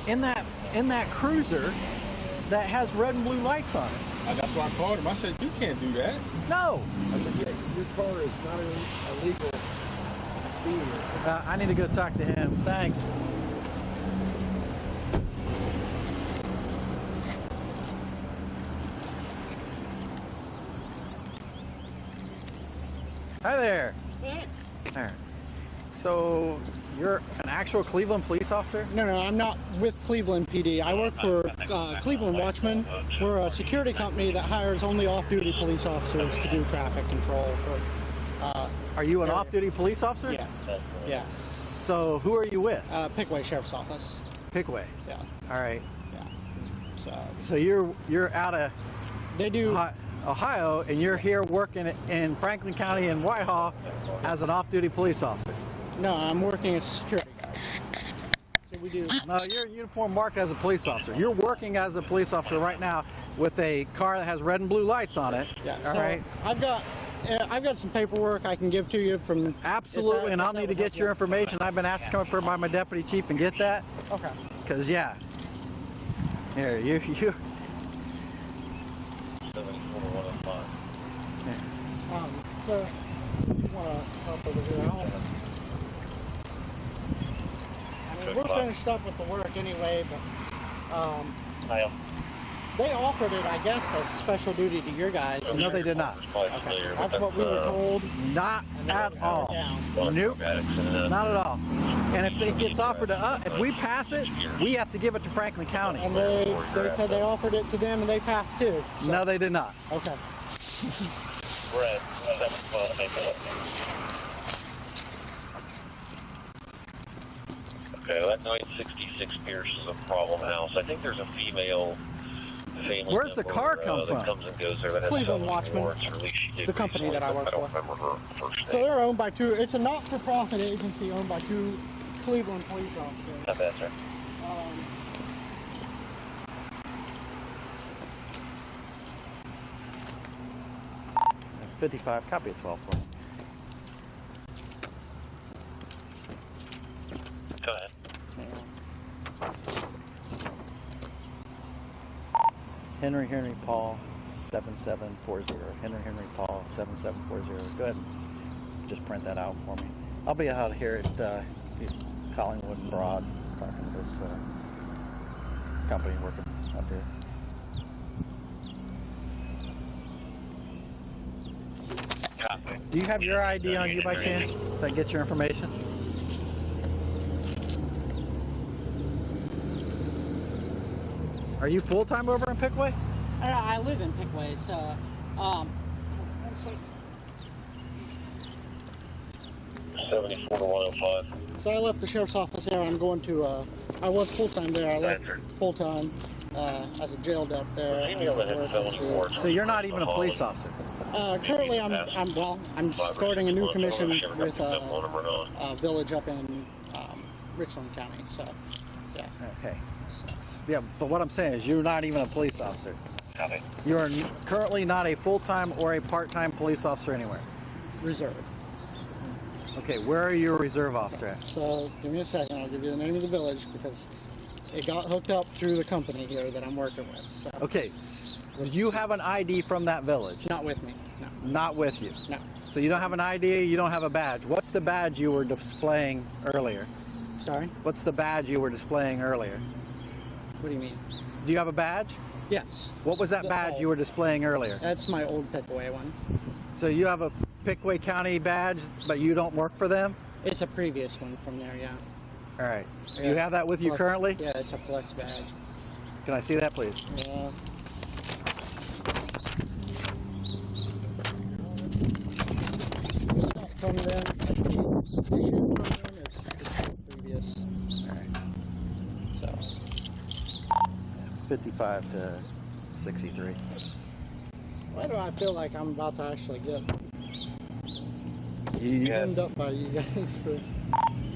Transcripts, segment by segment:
in that cruiser that has red and blue lights on it. That's why I called him. I said, you can't do that. No. I said, yeah, your car is not illegal vehicle. I need to go talk to him. Thanks. Hi there. Yeah. There. So you're an actual Cleveland police officer? No, I'm not with Cleveland PD. I work for Cleveland Watchmen. We're a security company that hires only off-duty police officers to do traffic control for. Are you an off-duty police officer? Yeah. Yeah. So who are you with? Pickaway Sheriff's Office. Pickaway. Yeah. All right. Yeah. So you're out of. They do. Ohio, and you're here working in Franklin County in Whitehall as an off-duty police officer. No, I'm working as a security guard. So we do. No, you're uniform marked as a police officer. You're working as a police officer right now with a car that has red and blue lights on it. Yeah. All so right. I've got some paperwork I can give to you from. Absolutely, and I'll need to get your information. I've been asked to come up here by my deputy chief and get that. Okay. Because yeah. Here, you. So, you want to help over here? I mean, we're finished up with the work anyway, but they offered it, I guess, as special duty to your guys. No, they did not. Okay. That's what we were told. Not at all. Nope. Not at all. And if it gets offered to us, if we pass it, we have to give it to Franklin County. And they said they offered it to them and they passed too. So. No, they did not. Okay. Okay, that 966 Pierce is a problem house. I think there's a female family. Where's the car come from? That comes and goes there. That has Cleveland Watchmen, the company that I work for. I don't remember her first name. So they're owned by two. It's a not-for-profit agency owned by two Cleveland police officers. Not bad, sir. 55, copy of 12 for me. Go ahead. Henry Paul 7740. Henry Paul 7740. Go ahead and just print that out for me. I'll be out here at Collingwood and Broad talking to this company working up here. Do you have your ID on you by chance? So I can get your information? Are you full-time over in Pickaway? I live in Pickaway, so, let's see. 74 to 105. So I left the sheriff's office there. I'm going to, I was full-time there. I left full-time as a jail dep there. So you're not even a police officer? Currently, I'm starting a new commission with a village up in Richland County, so, yeah. Okay. Yeah, but what I'm saying is you're not even a police officer. Okay. You're currently not a full-time or a part-time police officer anywhere? Reserve. Okay, where are you a reserve officer at? So, give me a second. I'll give you the name of the village because it got hooked up through the company here that I'm working with. So. Okay, do you have an ID from that village? Not with me, no. Not with you? No. So you don't have an ID, you don't have a badge. What's the badge you were displaying earlier? Sorry? What's the badge you were displaying earlier? What do you mean? Do you have a badge? Yes. What was that badge you were displaying earlier? That's my old Pickaway one. So you have a Pickaway County badge, but you don't work for them? It's a previous one from there, yeah. All right. Yeah. You have that with you currently? Yeah, it's a flex badge. Can I see that, please? Yeah. It's not from them. Issue from them. It's previous. All right. So. 55 to 63. Why do I feel like I'm about to actually get end up by you guys for...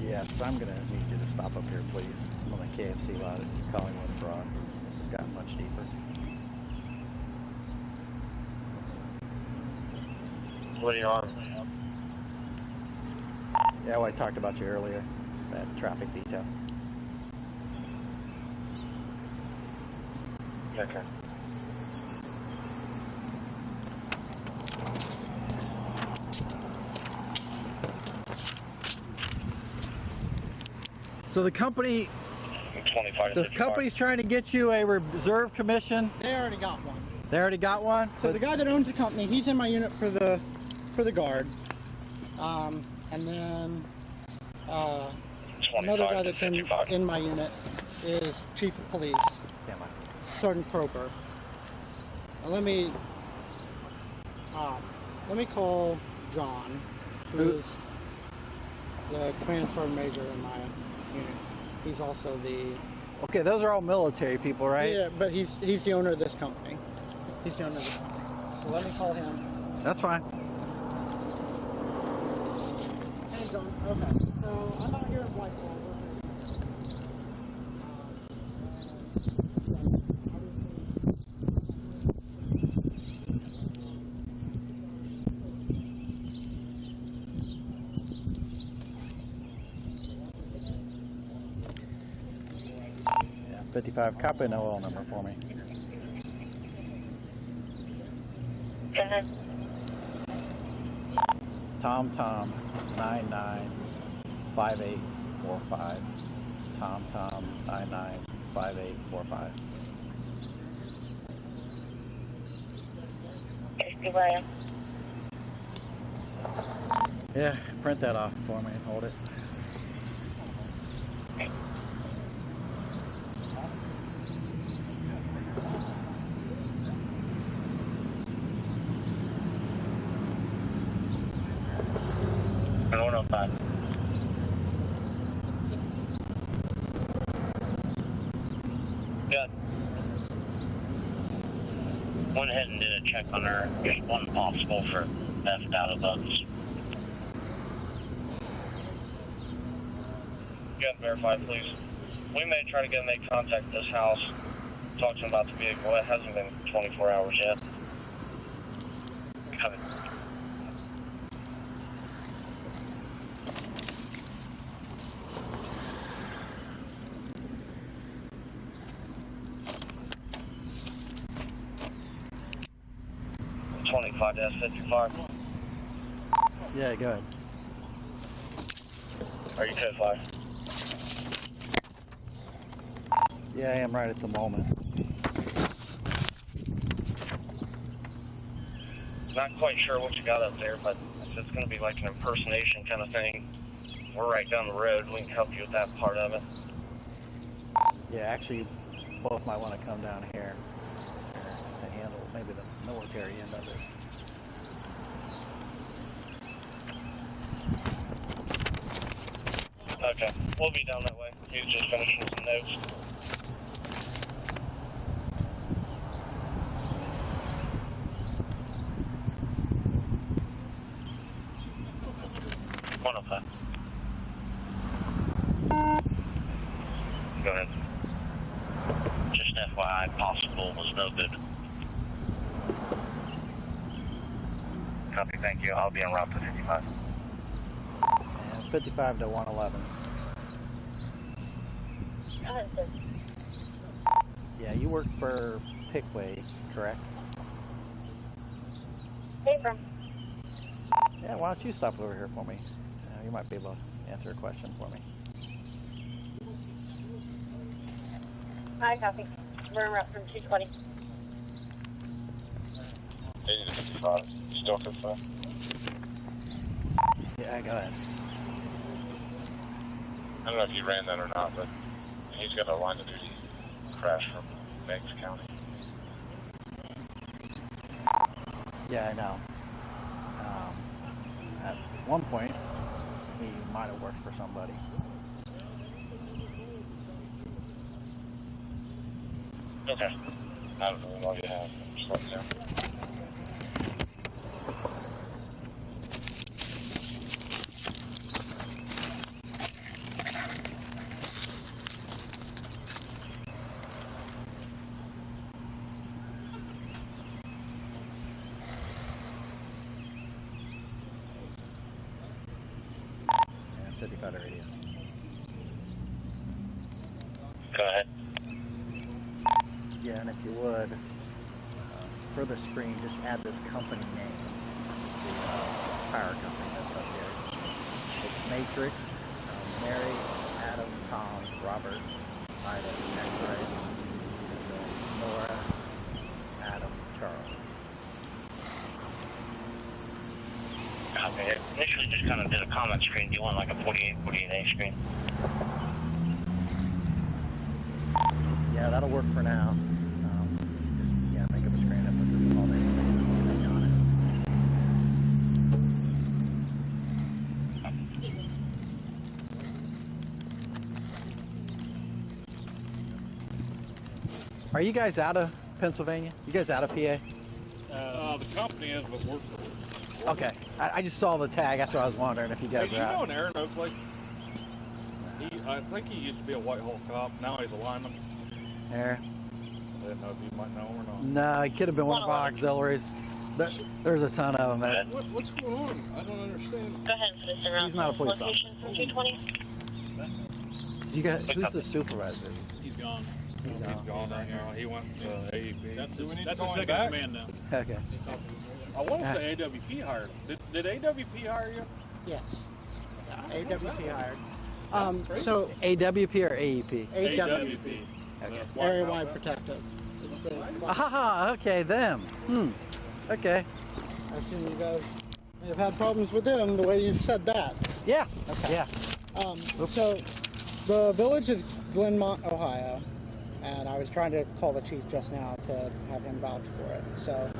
Yes, I'm going to need you to stop up here, please. I'm on the KFC lot at Collingwood and Broad. This has gotten much deeper. What are you on? Yeah, well, I talked about you earlier, that traffic detail. Take care. So the company, 25 to 55. company's trying to get you a reserve commission. They already got one. They already got one. So the guy that owns the company, he's in my unit for the guard, and then another guy that's in my unit is chief of police, Stand by. Sergeant Proper. Now let me call John, who is the command sergeant major in my unit. He's also the Okay, those are all military people, right? yeah, but he's the owner of this company. He's the owner of this company. So let me call him. That's fine. Hey John. Okay. So I'm out here in Whitehall. Yeah, 55. Copy an OL number for me. Tom 995845. Tom 995845. Yeah, print that off for me and hold it. And 105. Yeah. Went ahead and did a check on her. Just one possible for theft out of those. Yeah, verify, please. We may try to make contact with this house. Talk to them about the vehicle. It hasn't been 24 hours yet. Coming. -55. Yeah, go ahead. Are you 10-5? Yeah, I am right at the moment. Not quite sure what you got up there, but if it's going to be like an impersonation kind of thing, we're right down the road. We can help you with that part of it. Yeah, actually, both might want to come down here to handle maybe the military end of it. Okay, we'll be down that way. He's just finishing some notes. One of that. Go ahead. Just FYI, possible was no good. Copy, thank you. I'll be en route to 55. And 55 to 111. Yeah, you work for Pickaway, correct? Paper. Yeah, why don't you stop over here for me? You might be able to answer a question for me. Hi, copy. We're en route from 220. 80 to 55. Still 55? Yeah, go ahead. I don't know if you ran that or not, but he's got a line of duty crash from Pickaway County. Yeah, I know. At one point, he might have worked for somebody. Okay. I don't know what you have. Just let me know. Yeah, 55 to radio. Go ahead. Yeah, if you would, for the screen, just add this company name. This is the fire company that's up here. It's Matrix, Mary, Adam, Tom, Robert, Ida, X-Ray, and then Nora, Adam, Charles. Okay, initially just kind of did a comment screen. Do you want like a 48A screen? Yeah, that'll work for now. Just make up a screen and put this all day on it. Are you guys out of Pennsylvania? You guys out of PA? The company is, but we're... Okay, I just saw the tag. That's what I was wondering if you guys Hey, are you know out. an Aaron Oakley? I think he used to be a Whitehall cop. Now he's a lineman. There. I didn't know if you might know him or not. No, he could have been one of our auxiliaries. There's a ton of them. What's going on? I don't understand. Go ahead and sit around. He's not a police officer. Location from 220. You got, who's the supervisor? He's gone. He's He's gone. gone right now. He went to AEP. That's his That's his second back. command now. Okay. I want to say AWP hired him. Did AWP hire you? Yes. AWP hired. So AWP or AEP? AWP, Okay. area-wide protective. It's the- Ah, okay, them. Okay. I assume you guys may have had problems with them the way you said that. Yeah. Yeah. So the village is Glenmont, Ohio, and I was trying to call the chief just now to have him vouch for it. So,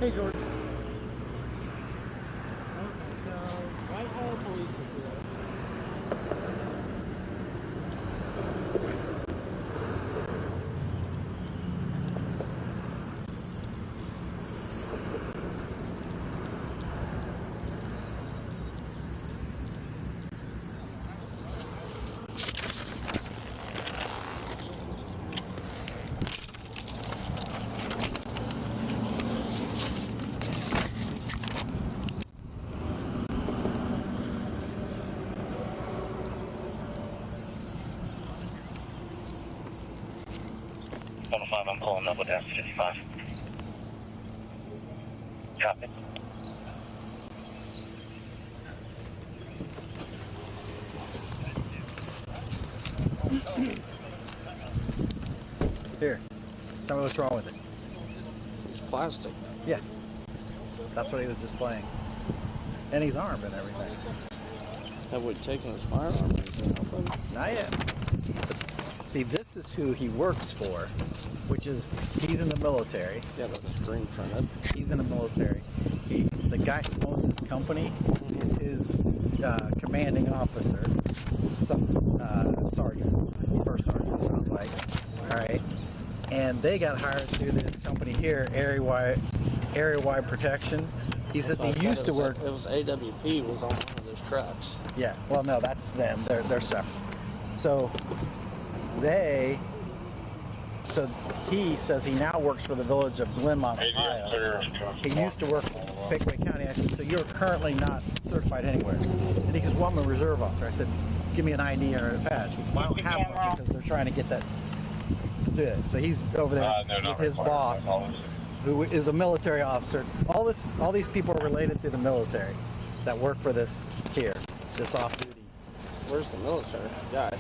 hey George. Okay, so Whitehall police is here. I'm pulling up with S55. Copy. Here. Tell me what's wrong with it. It's plastic. Yeah. That's what he was displaying. And he's armed and everything. Have we taken his firearm or anything off of him? Not yet. See, this is who he works for, which is, he's in the military. Yeah, that's screen printed. He's in the military. The guy who owns his company is his commanding officer, some sergeant, first sergeant, sounds like. All right, and they got hired through this company here, area-wide protection. He says he used to work. It was AWP was on one of those trucks. Yeah. Well, no, that's them. They're separate. So he says he now works for the village of Glenmont, Ohio. He used to work in Pickaway County. I said, so you're currently not certified anywhere? And he goes, well, I'm a reserve officer. I said, give me an ID or a badge. He said, well, I don't have one because they're trying to get that to do it. So he's over there with his boss, who is a military officer. All these people are related to the military that work for this off-duty. Where's the military guy?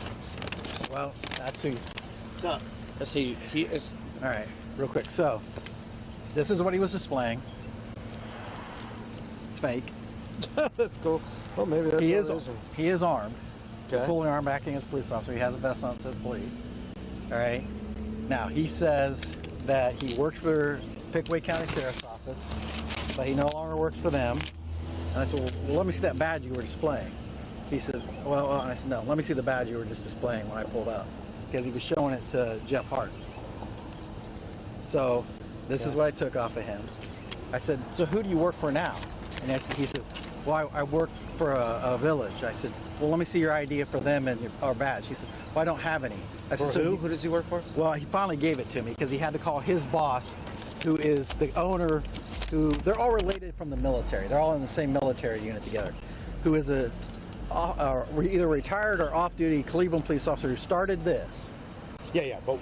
Well, that's who. What's up? He is. All right, real quick. So, this is what he was displaying. It's fake. That's cool. Well, maybe that's He what is it is. he is armed. He's Okay. fully armed, acting as a police officer. He has a vest on that says police. All right. Now he says that he worked for Pickaway County Sheriff's Office, but he no longer works for them. And I said, well, let me see that badge you were displaying. He said, well, and I said, no, let me see the badge you were just displaying when I pulled up, because he was showing it to Jeff Hart. So this is what I took off of him. I said, so who do you work for now? And he says, well, I work for a village. I said, well, let me see your ID for them and our badge. He said, well, I don't have any. I said, For who? Who does he work for? Well, he finally gave it to me because he had to call his boss, who is the owner, who, they're all related from the military. They're all in the same military unit together, who is a either retired or off-duty Cleveland police officer who started this. Yeah. But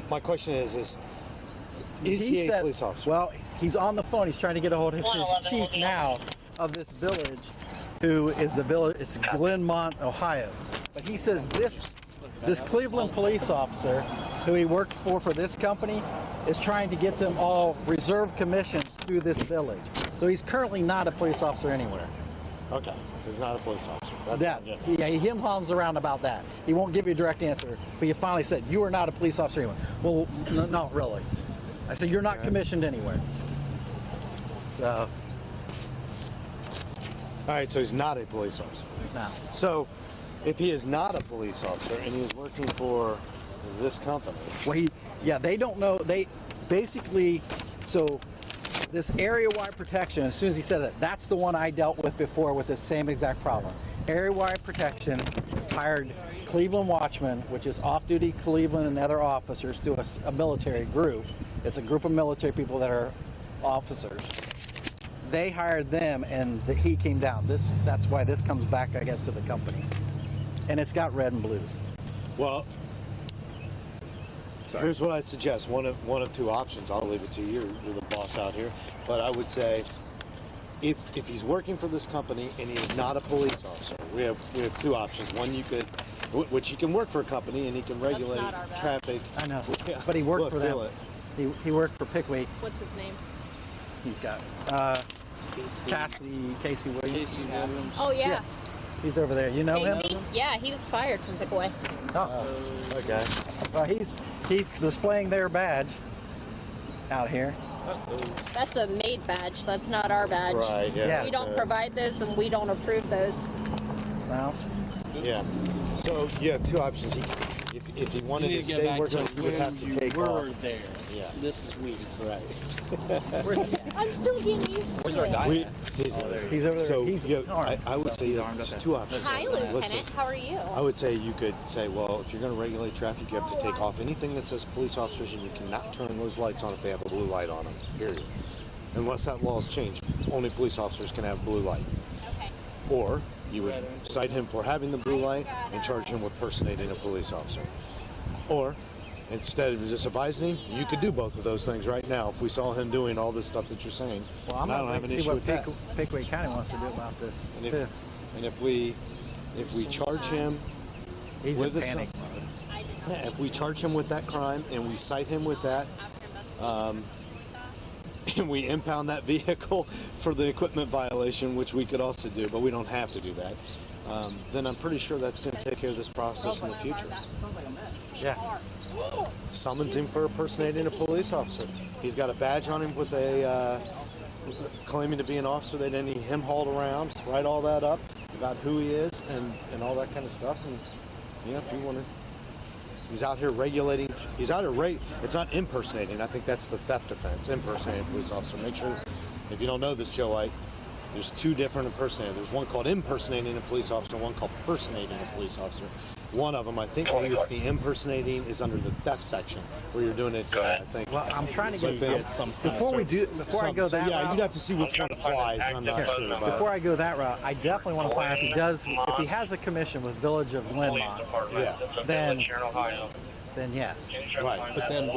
my question is he a police officer? Well, he's on the phone. He's trying to get a hold of his chief now of this village, who is the village. It's Glenmont, Ohio. But he says this Cleveland police officer, who he works for this company, is trying to get them all reserve commissions through this village. So he's currently not a police officer anywhere. Okay, so he's not a police officer. He him-hums around about that. He won't give you a direct answer, but he finally said, you are not a police officer anywhere. Well, no, not really. I said, you're not commissioned anywhere. So. All right, so he's not a police officer. No. So, if he is not a police officer and he is working for this company. Well, they don't know. They basically, so this area-wide protection, as soon as he said that, that's the one I dealt with before with this same exact problem. Area-wide protection hired Cleveland Watchmen, which is off-duty Cleveland and other officers through a military group. It's a group of military people that are officers. They hired them, and he came down. That's why this comes back, I guess, to the company. And it's got red and blues. Well, here's what I suggest. One of two options. I'll leave it to you. You're the boss out here. But I would say, if he's working for this company and he's not a police officer, we have two options. One, which he can work for a company and he can regulate traffic. I know, but he worked for them. He worked for Pickaway. What's his name? He's got Casey Williams. Oh yeah. He's over there. You know him? Yeah, he was fired from Pickaway. Oh, okay. Well, he's displaying their badge out here. That's a made badge. That's not our badge. Right. Yeah. We don't provide those, and we don't approve those. Well. Yeah. So you have two options. If he wanted to stay working, he would have to take off. There. Yeah. This is weird. Right. Where's he at? I'm still getting used to it. He's over there. So I would say there's two options. Hi, Lieutenant. How are you? I would say you could say, well, if you're going to regulate traffic, you have to take off anything that says police officers, and you cannot turn those lights on if they have a blue light on them, period. Unless that law's changed, only police officers can have blue light. Okay. Or you would cite him for having the blue light and charge him with impersonating a police officer. Or, instead of just advising him, you could do both of those things right now if we saw him doing all this stuff that you're saying. Well, I'm not going to see what Pickaway County wants to do about this, too. And if we charge him with panic mode. If we charge him with that crime and we cite him with that, and we impound that vehicle for the equipment violation, which we could also do, but we don't have to do that, then I'm pretty sure that's going to take care of this process in the future. Yeah. Summons him for impersonating a police officer. He's got a badge on him with a claiming to be an officer. They didn't need him hauled around. Write all that up about who he is and all that kind of stuff. And yeah, if you want to, he's out here regulating. He's out here it's not impersonating. I think that's the theft offense. Impersonating a police officer. Make sure, if you don't know this, Joe White, there's two different impersonators. There's one called impersonating a police officer, one called personating a police officer. One of them, I think, the impersonating is under the theft section, where you're doing it. I think. Well, I'm trying to get some before I go that route. You'd have to see which one applies. I'm not sure about. Before I go that route, I definitely want to find out if he has a commission with Village of Glenmont. Yeah. Then yes. Right. But then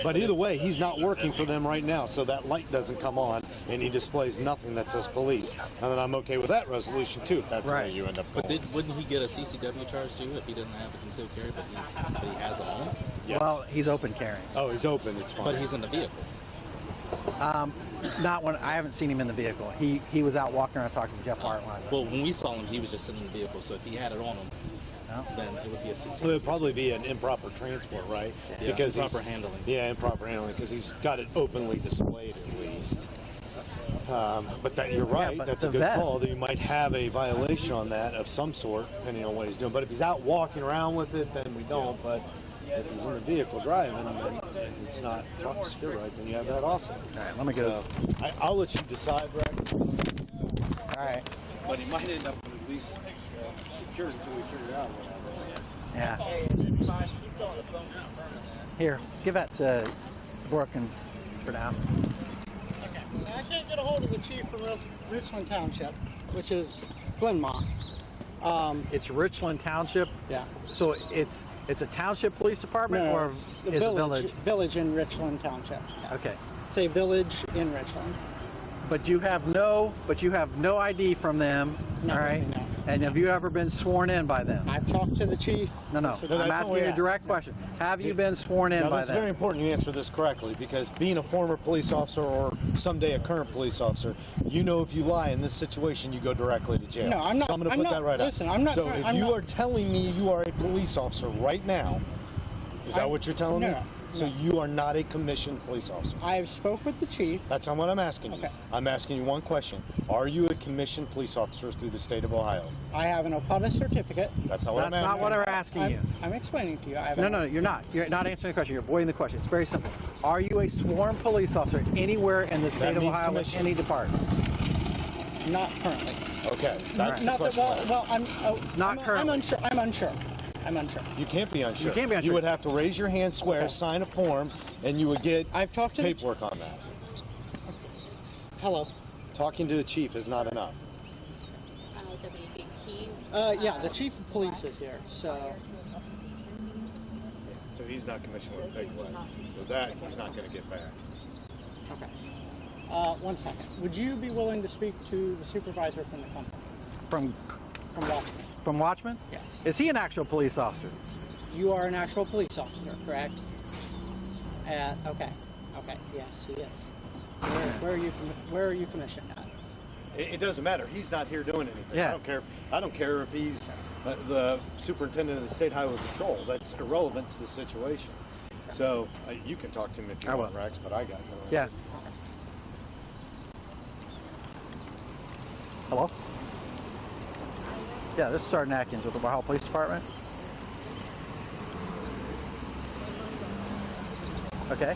but either way, he's not working for them right now, so that light doesn't come on, and he displays nothing that says police. And then I'm okay with that resolution too, if that's where you end up going. But wouldn't he get a CCW charge too if he doesn't have a concealed carry, but he has a own? Yes. Well, he's open carrying. Oh, he's open. It's fine. But he's in the vehicle. Not when I haven't seen him in the vehicle. He was out walking around talking to Jeff Hart. Well, when we saw him, he was just sitting in the vehicle. So if he had it on him, then it would be a CCW. Well, it would probably be an improper transport, right? Yeah, because improper handling. Yeah, improper handling, because he's got it openly displayed at least. But you're right. Yeah, that's a good call. That you might have a violation on that of some sort, depending on what he's doing. But if he's out walking around with it, then we don't. But if he's in the vehicle driving and it's not proper secure, right, then you have that also. All right, let me go. I'll let you decide, Rex. All right. But he might end up with at least secured until we figure out what. Yeah. Here, give that to Brooke and for now. Okay, so I can't get a hold of the chief from Richland Township, which is Glenmont. It's Richland Township. Yeah. So it's a township police department, No, or it's is the it village. village? Village in Richland Township. Yeah. Okay. It's a village in Richland. But you have no ID from them, No, all right? no. And have you ever been sworn in by them? I've talked to the chief. No. No, I'm that's asking not you what a I direct asked. question. Have you been sworn in Now, by this is them? very important you answer this correctly, because being a former police officer or someday a current police officer, you know if you lie in this situation, you go directly to jail. No, I'm not. So I'm going to I'm put not, that right listen, up. I'm not. So trying- if I'm you not, are telling me you are a police officer right now, is that what you're telling me? No. So you are not a commissioned police officer. I've spoke with the chief. That's not what I'm asking you. Okay. I'm asking you one question. Are you a commissioned police officer through the state of Ohio? I have an OPUDA certificate. That's not what I'm That's asking. not what we're asking you. I'm explaining to you. I have No, you're not. You're not answering the question. You're avoiding the question. It's very simple. Are you a sworn police officer anywhere in the state of means Ohio with commissioned. any department? Not currently. Okay, that's the Not that. question. Well, Not I'm currently. unsure. I'm unsure. I'm unsure. You can't be unsure. You can't be unsure. You would have to raise your hand, swear, Okay. sign a form, and you would get I've talked to the paperwork on that. Hello. Talking to the chief is not enough. WCMH. Yeah, the chief of police is here. So So he's not commissioned with Pickaway. So that he's not going to get back. okay. 1 second. Would you be willing to speak to the supervisor from the company, From from Watchman? Watchman? Yes. Is he an actual police officer? You are an actual police officer, correct? Okay. Okay. Yes, he is. Where are you commissioned at? It doesn't matter. He's not here doing anything. Yeah. I don't care if he's the superintendent of the state highway patrol. That's irrelevant to the situation. So you can talk to him if you I want, will. Rex, but I got no Yeah. interest. Hello? Yeah, this is Sergeant Atkins with the Whitehall Police Department. Okay.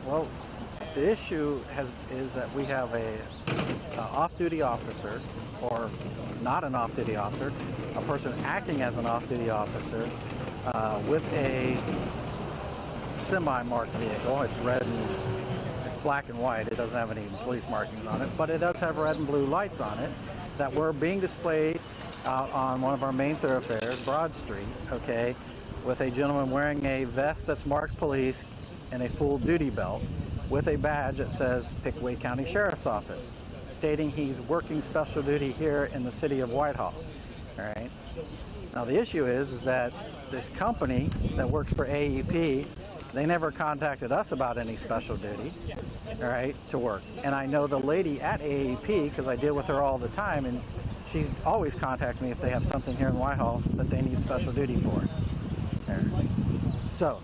Well, the issue is that we have a off-duty officer, or not an off-duty officer, a person acting as an off-duty officer with a semi-marked vehicle. It's red and it's black and white. It doesn't have any police markings on it, but it does have red and blue lights on it that were being displayed out on one of our main thoroughfares, Broad Street, okay, with a gentleman wearing a vest that's marked police and a full duty belt with a badge that says Pickaway County Sheriff's Office, stating he's working special duty here in the city of Whitehall. All right. Now the issue is that this company that works for AEP, they never contacted us about any special duty, all right, to work. And I know the lady at AEP, because I deal with her all the time, and she always contacts me if they have something here in Whitehall that they need special duty for. There. So.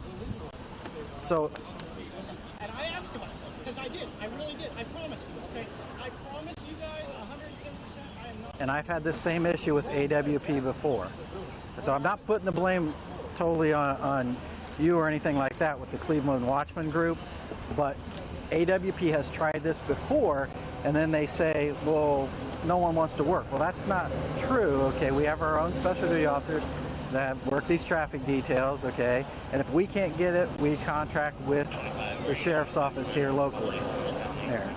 And I asked about this because I did. I really did. I promise you. Okay. I promise you guys 110%. I am not. And I've had this same issue with AWP before. So I'm not putting the blame totally on you or anything like that with the Cleveland Watchman group, but AWP has tried this before, and then they say, well, no one wants to work. Well, that's not true, okay? We have our own special duty officers that work these traffic details, okay? And if we can't get it, we contract with the sheriff's office here locally. There.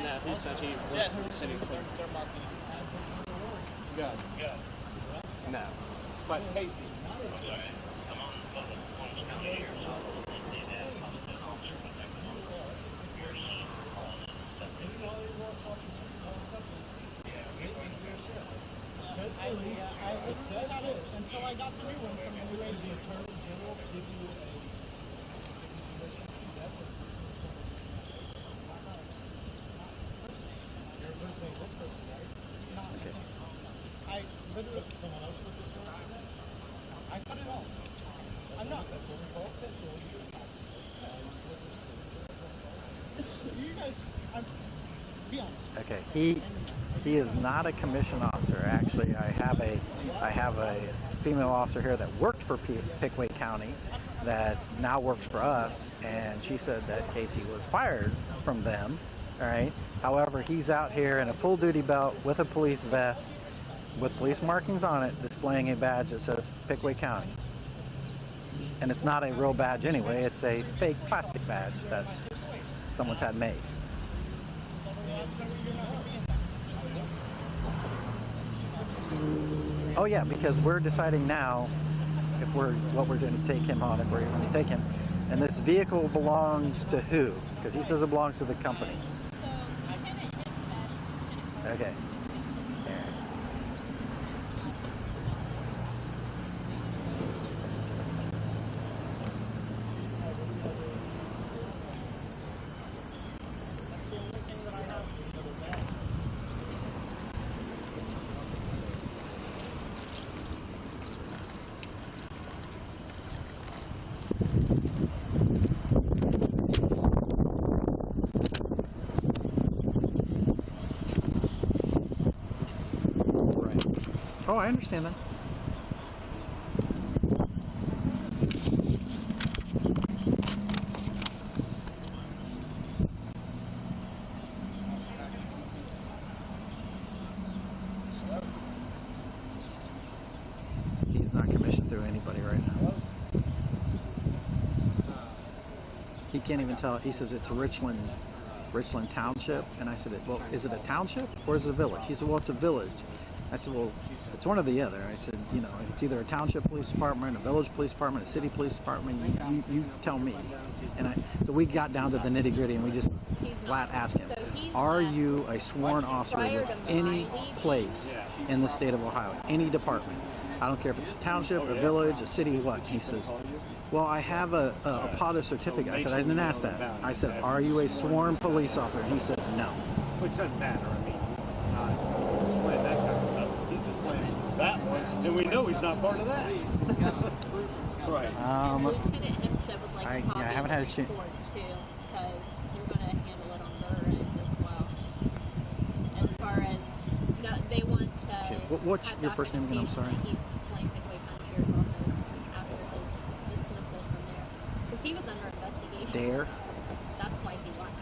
No, he said he works for the city clerk. No. But hey, It says that until I got the new one from the new agent. Attorney General give you You're listening to this person, right? Not okay. I literally someone else put this one. I cut it off. I'm not. That's what we call potential. You guys, be honest. Okay, he is not a commissioned officer. Actually, I have a female officer here that worked for Pickaway County that now works for us, and she said that Casey was fired from them. All right. However, he's out here in a full duty belt with a police vest with police markings on it, displaying a badge that says Pickaway County. and it's not a real badge anyway. It's a fake plastic badge that someone's had made. Oh yeah, because we're deciding now if what we're going to take him on, if we're going to take him. And this vehicle belongs to who? Because he says it belongs to the company. Okay. Oh, I understand that. He's not commissioned through anybody right now. He can't even tell. He says it's Richland Township, and I said, well, is it a township or is it a village? He said, well, it's a village. I said, well, it's one or the other. I said, you know, it's either a township police department, a village police department, a city police department. You tell me. And so we got down to the nitty gritty, and we just flat asked him, are you a sworn officer with any place in the state of Ohio, any department? I don't care if it's a township, a village, a city, what? He says, well, I have a POTA certificate. I said, I didn't ask that. I said, are you a sworn police officer? And he said, no. Which doesn't matter. I mean, he's not displaying that kind of stuff. He's displaying that one, and we know he's not part of that. Right. Lieutenant himself would like I haven't had a chance. Because they're going to handle it on their end as well. As far as they want to. Okay. What's your first name again? I'm sorry. He's displaying Pickaway County Sheriff's Office after his dismissal from there. Because he was under investigation. There? That's why he left.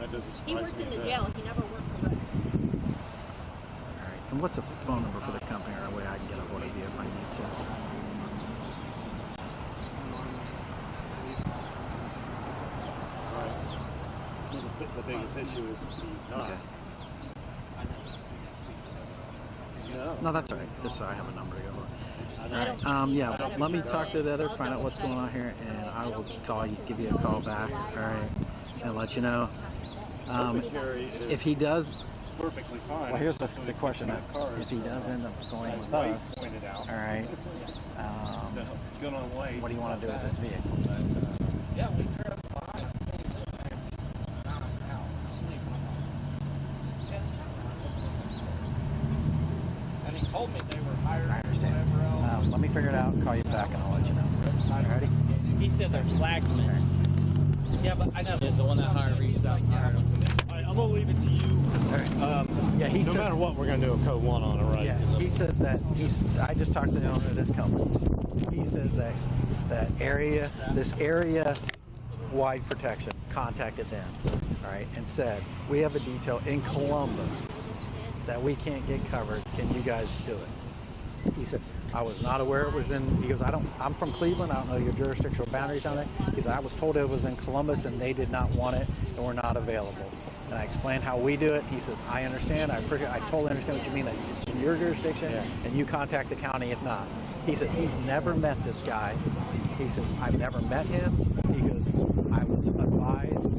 That doesn't surprise me. He worked in the jail. He never worked for Rick. Alright. And what's a phone number for the company, or a way I can get a hold of you if I need to? So the biggest issue is he's not. Okay. No, that's all right. Just so I have a number to go with. All right. Yeah. Let me talk to the other, find out what's going on here, and I will call you, give you a call back. All right, and let you know. If he does. Perfectly fine. Well, here's the question: if he does end up going with us, all right. What do you want to do with this vehicle? Yeah, we drove by and seen it. And he told me they were hired. I understand. Let me figure it out. Call you back, and I'll let you know. Ready? He said they're flagsmen. Yeah, but I know there's the one that reached out and hired him. All right, I'm gonna leave it to you. Yeah, he no says, matter what, we're gonna do a code 1 on it, right? Yeah, he says that I just talked to the owner of this company. He says that this area-wide protection contacted them, all right, and said, we have a detail in Columbus that we can't get covered. Can you guys do it? He said, I was not aware it was in, he goes, I'm from Cleveland, I don't know your jurisdictional boundaries down there. He said, I was told it was in Columbus and they did not want it and were not available. And I explained how we do it. He says, I understand, I totally understand what you mean, that it's in your jurisdiction and you contact the county if not. He said, he's never met this guy. He says, I've never met him. He goes, I was advised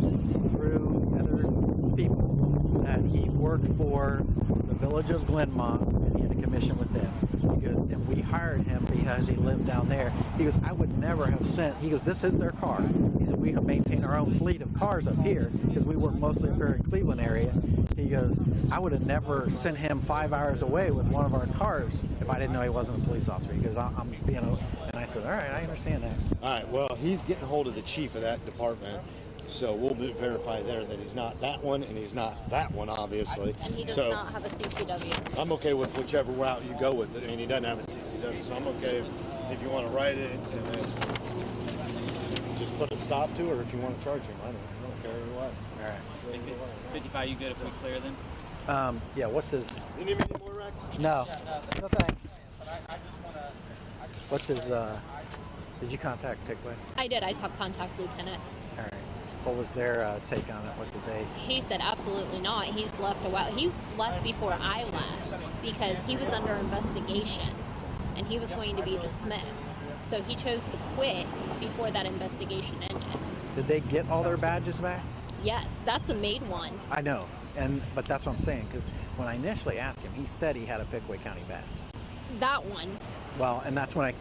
through other people that he worked for the village of Glenmont and he had a commission with them. He goes, and we hired him because he lived down there. He goes, I would never have sent, he goes, this is their car. He said, we maintain our own fleet of cars up here because we work mostly up here in Cleveland area. He goes, I would have never sent him 5 hours away with one of our cars if I didn't know he wasn't a police officer. He goes, I'm being, and I said, all right, I understand that. All right, well, he's getting hold of the chief of that department. So we'll verify there that he's not that one and he's not that one, obviously. And he does not have a CCW. I'm okay with whichever route you go with it. I mean, he doesn't have a CCW, so I'm okay if you want to write it and then just put a stop to it, or if you want to charge him. I don't care what. All right. 55, you good if we clear them? Yeah, what does... You need me any more, Rex? No. No thanks. What does Did you contact Pickaway? I did. I contact Lieutenant. All right. What was their take on it? What did they? He said absolutely not. He's left a while. He left before I left because he was under investigation and he was going to be dismissed. So he chose to quit before that investigation ended. Did they get all their badges back? Yes, that's a made one. I know, but that's what I'm saying, because when I initially asked him, he said he had a Pickaway County badge. That one. Well, and that's when I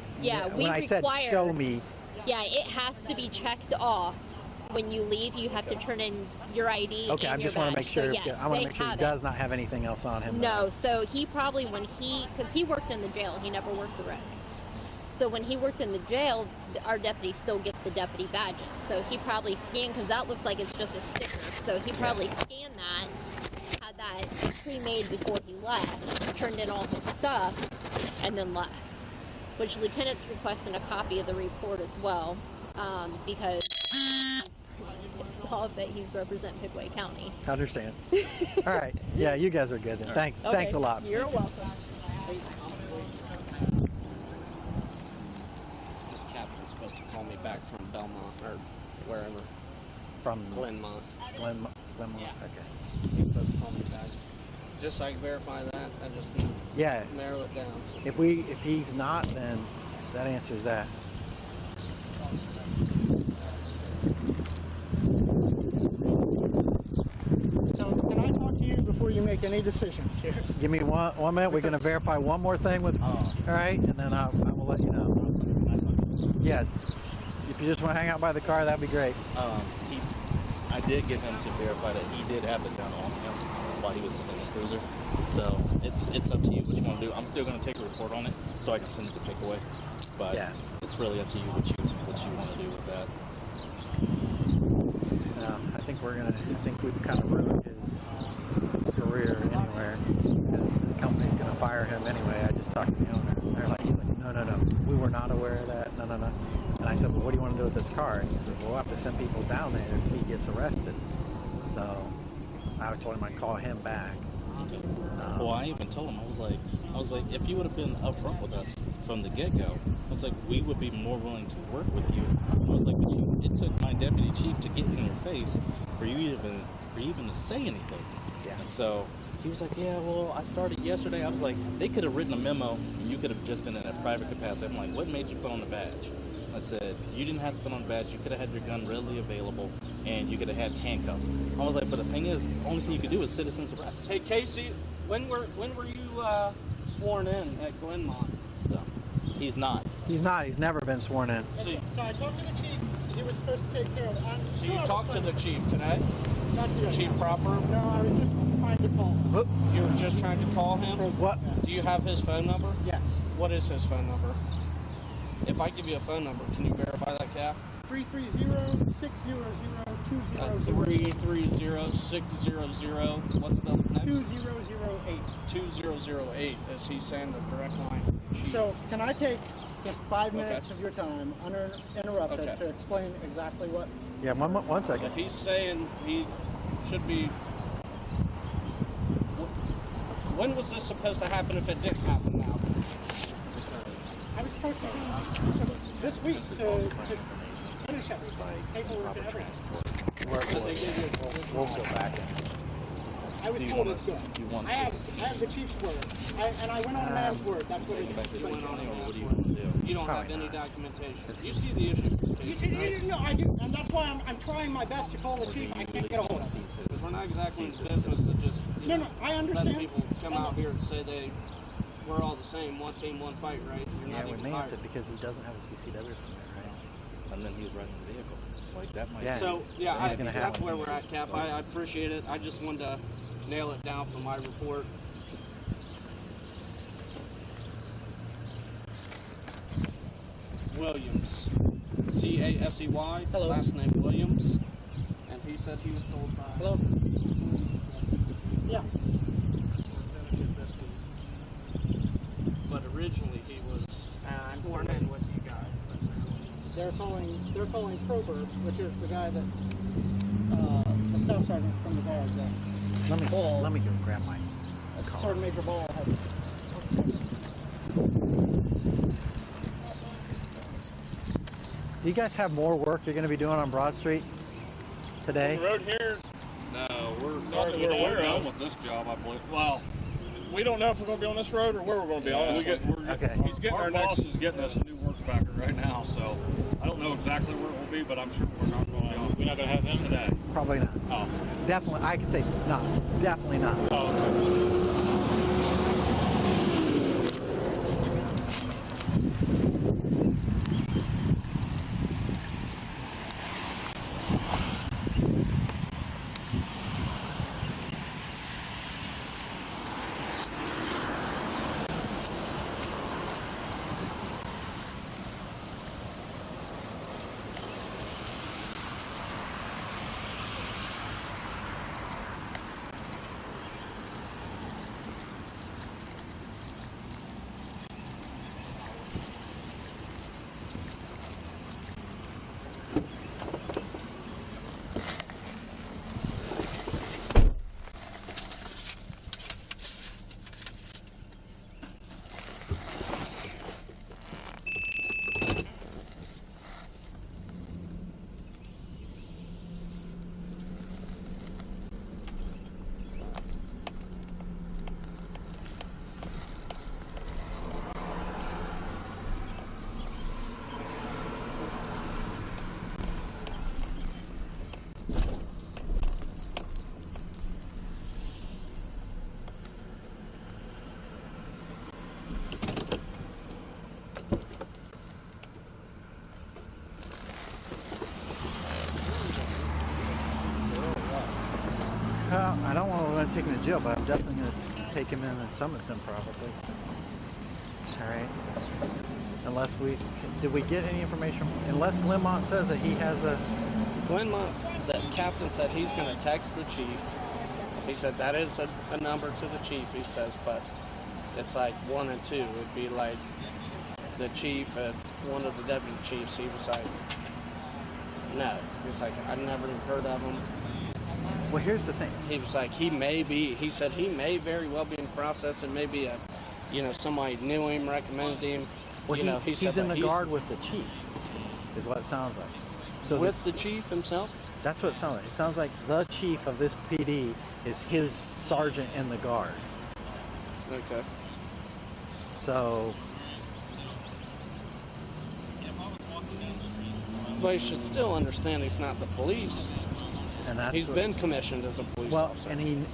said show me. Yeah, it has to be checked off. When you leave, you have to turn in your ID. Okay, and I just your want to badge. make sure. So, yes, I want to make sure he does it. not have anything else on him. No, so he probably because he worked in the jail, he never worked the road. So when he worked in the jail, our deputies still get the deputy badges. So he probably scanned, because that looks like it's just a sticker. So he probably scanned that, had that pre-made before he left, turned in all his stuff, and then left. Which Lieutenant's requesting a copy of the report as well, because he's pretty pissed off that he's representing Pickaway County. I understand. All right. Yeah, you guys are good then. Thanks. Okay. Thanks a lot. You're welcome. This captain's supposed to call me back from Belmont or wherever. From Glenmont. Glenmont. Yeah. Okay. He's supposed to call me back. Just so I can verify that, I just narrow it down. So. If he's not, then that answers that. So can I talk to you before you make any decisions here? Give me one minute. We're going to verify one more thing with. All right, and then I will let you know. Yeah. If you just want to hang out by the car, that'd be great. I did get him to verify that he did have the gun on him while he was sitting in the cruiser. So it's up to you what you want to do. I'm still going to take a report on it so I can send it to Pickaway. But it's really up to you what you want to do with that. I think we've kind of ruined his career anywhere. This company's going to fire him anyway. I just talked to the owner. He's like, no. We were not aware of that. No. And I said, well, what do you want to do with this car? And he said, well, we'll have to send people down there if he gets arrested. So I told him I'd call him back. Well, I even told him, I was like, if you would have been upfront with us from the get-go, I was like, we would be more willing to work with you. I was like, but it took my deputy chief to get in your face for you even to say anything. Yeah. And so he was like, yeah, well, I started yesterday. I was like, they could have written a memo and you could have just been in a private capacity. I'm like, what made you put on the badge? I said, you didn't have to put on a badge. You could have had your gun readily available and you could have had handcuffs. I was like, but the thing is, the only thing you could do is citizen's arrest. Hey, Casey, when were you sworn in at Glenmont? So, he's not. He's not. He's never been sworn in. So I talked to the chief. He was supposed to take care of it. So you talked to the chief today? Not yet. Chief Proper? No, I was just trying to call him. You were just trying to call him? What? Do you have his phone number? Yes. What is his phone number? If I give you a phone number, can you verify that, Cap? 330-600-2008. 330-600, what's the next? 2008. 2008, is he saying the direct line to the chief? So can I take just 5 minutes of your time, uninterrupted, to explain exactly what? Yeah, one second. So he's saying he should be... When was this supposed to happen if it didn't happen now? I was supposed to this week to finish everything, paperwork and everything. We'll go back. I was told it's good. I have the chief's word, and I went on a man's word. That's what it is. You went on a man's word. You don't have any documentation. You see the issue. No, I do, and that's why I'm trying my best to call the chief. I can't get a hold of him. Because we're not exactly in business of just I understand. letting people come out here and say we're all the same, one team, one fight, right? You're not we even may have hired. to, because he doesn't have a CCW permit, right? And then he was riding the vehicle. Like that might. Yeah. So He's that's where we're at, Cap. I appreciate it. I just wanted to nail it down for my report. Williams, C-A-S-E-Y. Hello. Last name Williams, and he said he was told by. Hello. Yeah. But originally he was sworn in with you guys. They're calling Improper, which is the guy that the staff sergeant from the guard that let me go grab my car. Sergeant Major Ball had. Do you guys have more work you're going to be doing on Broad Street today? On the road here? No, we're not that we're aware of with this job, I believe. Well, we don't know if we're going to be on this road or where we're going to be on this one. Okay. He's getting our boss is getting us a new work packer right now, so I don't know exactly where it will be, but I'm sure we're not going to be on. We're not going to have them today. Probably not. Oh. Definitely, I could say not. Definitely not. Oh, okay. I don't want to take him to jail, but I'm definitely going to take him in and summons him probably. All right. Unless did we get any information? Unless Glenmont says that he has a... Glenmont, the captain said he's going to text the chief. He said that is a number to the chief, he says, but it's like 1 and 2. It'd be like the chief and one of the deputy chiefs. He was like, no. He's like, I've never even heard of him. Well, here's the thing. He was like, he said he may very well be in process and maybe somebody knew him, recommended him. Well, he's in the guard with the chief, is what it sounds like. So with the chief himself? That's what it sounds like. It sounds like the chief of this PD is his sergeant in the guard. Okay. So... But he should still understand he's not the police. And that's he's been commissioned as a police officer. And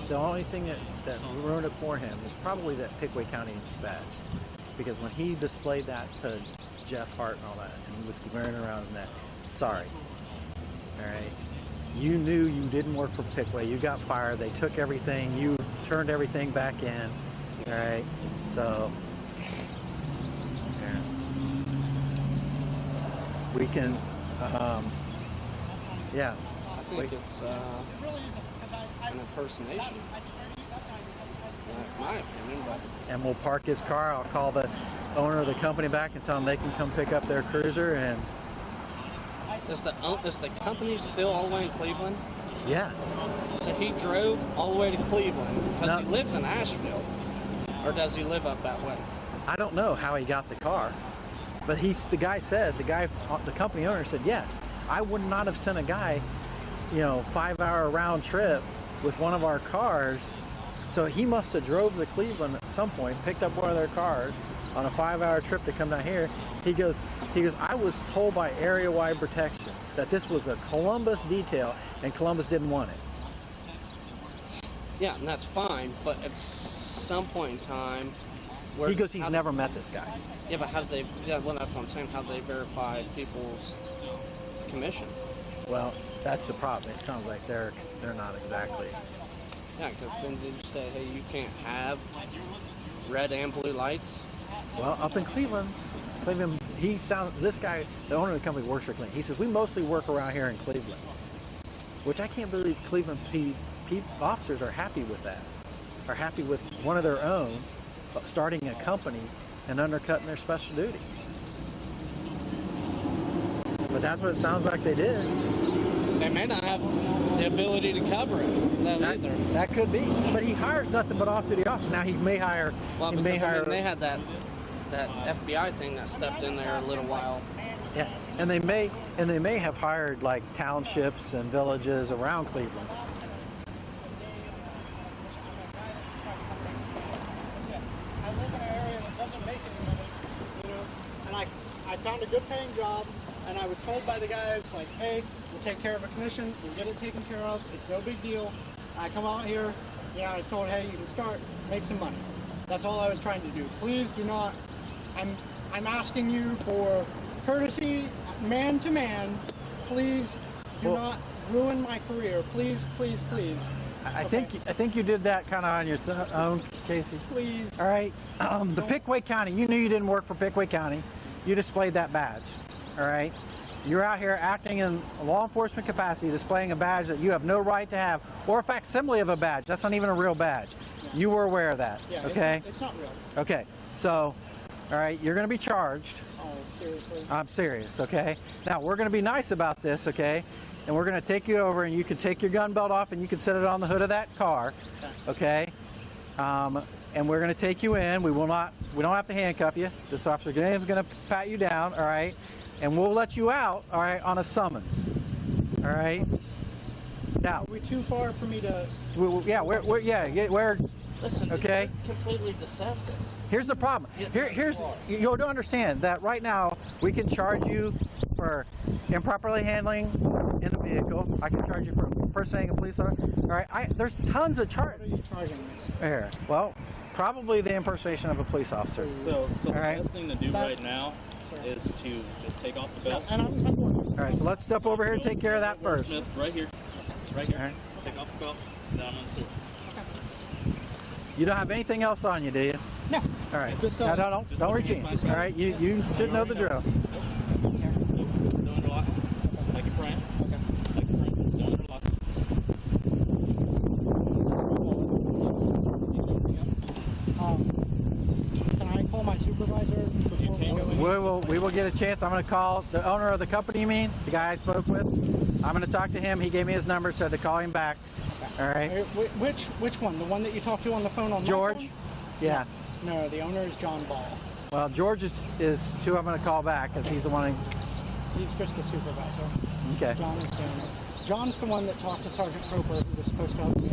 the only thing that ruined it for him is probably that Pickaway County badge. Because when he displayed that to Jeff Hart and all that, and he was wearing it around his neck, sorry. All right? You knew you didn't work for Pickaway. You got fired. They took everything. You turned everything back in. All right? So, yeah. We can, yeah. I think it's an impersonation, in my opinion. But. And we'll park his car. I'll call the owner of the company back and tell them they can come pick up their cruiser. And is the company still all the way in Cleveland? Yeah. So he drove all the way to Cleveland because he lives in Ashville, or does he live up that way? I don't know how he got the car, but the company owner said yes. I would not have sent a guy 5-hour round trip with one of our cars. So he must have drove to Cleveland at some point, picked up one of their cars on a 5-hour trip to come down here. He goes, I was told by area-wide protection that this was a Columbus detail and Columbus didn't want it. Yeah, and that's fine, but at some point in time, he goes, he's never met this guy. Yeah, but how do they, well, that's what I'm saying, how do they verify people's commission? Well, that's the problem. It sounds like they're not exactly. Yeah, because then they just say, hey, you can't have red and blue lights. Well, up in Cleveland, this guy, the owner of the company works for Cleveland. He says, we mostly work around here in Cleveland, which I can't believe Cleveland officers are happy with that, are happy with one of their own starting a company and undercutting their special duty. But that's what it sounds like they did. They may not have the ability to cover it either. That could be. But he hires nothing but off-duty officers. Now he may hire. Well, they had that FBI thing that stepped in there a little while Yeah, and they may have hired like townships and villages around Cleveland. I live in an area that doesn't make any money, you know, and I found a good paying job, and I was told by the guys, like, hey, we'll take care of a commission, we'll get it taken care of, it's no big deal. I come out here, you know, I was told, hey, you can start, make some money. That's all I was trying to do. Please do not, I'm asking you for courtesy, man to man, please do not ruin my career, please, please, please. I think you did that kind of on your own, Casey. Please. All right. The Pickaway County. You knew you didn't work for Pickaway County. You displayed that badge. All right. You're out here acting in a law enforcement capacity, displaying a badge that you have no right to have, or a facsimile of a badge. That's not even a real badge. Yeah. You were aware of that. Yeah. Okay. It's not real. Okay. So, all right, you're going to be charged. Oh, seriously? I'm serious. Okay. Now we're going to be nice about this. Okay. And we're going to take you over, and you can take your gun belt off, and you can set it on the hood of that car, okay? And we're going to take you in. We don't have to handcuff you. This officer Graham's going to pat you down, all right? And we'll let you out, all right, on a summons, all right? Now, are we too far for me to? We're Listen, okay. You're completely deceptive. Here's the problem. You don't understand that right now we can charge you for improperly handling in the vehicle. I can charge you for impersonating a police officer. All right, there's tons of charges. What are you charging me? Here, well, probably the impersonation of a police officer. So the best thing to do right now is to just take off the belt. Yeah, and I'm all right, so let's step over here and take care of that first. Smith, right here. Right here. All right. Take off the belt. Now I'm going to switch. You don't have anything else on you, do you? No. All right. No, don't reach in. All right, you should know the drill. Don't interlock. Like you're praying. Okay. Like you're praying. Don't interlock. Can I call my supervisor before we go in? We will get a chance. I'm going to call the owner of the company, you mean? The guy I spoke with. I'm going to talk to him. He gave me his number, said to call him back. Okay. All right. Which one? The one that you talked to on the phone on George? my phone? Yeah. No, the owner is John Ball. Well, George is who I'm going to call back because he's the one. He's just the supervisor. Okay. John is the owner. John's the one that talked to Sergeant Roper, who was supposed to help me.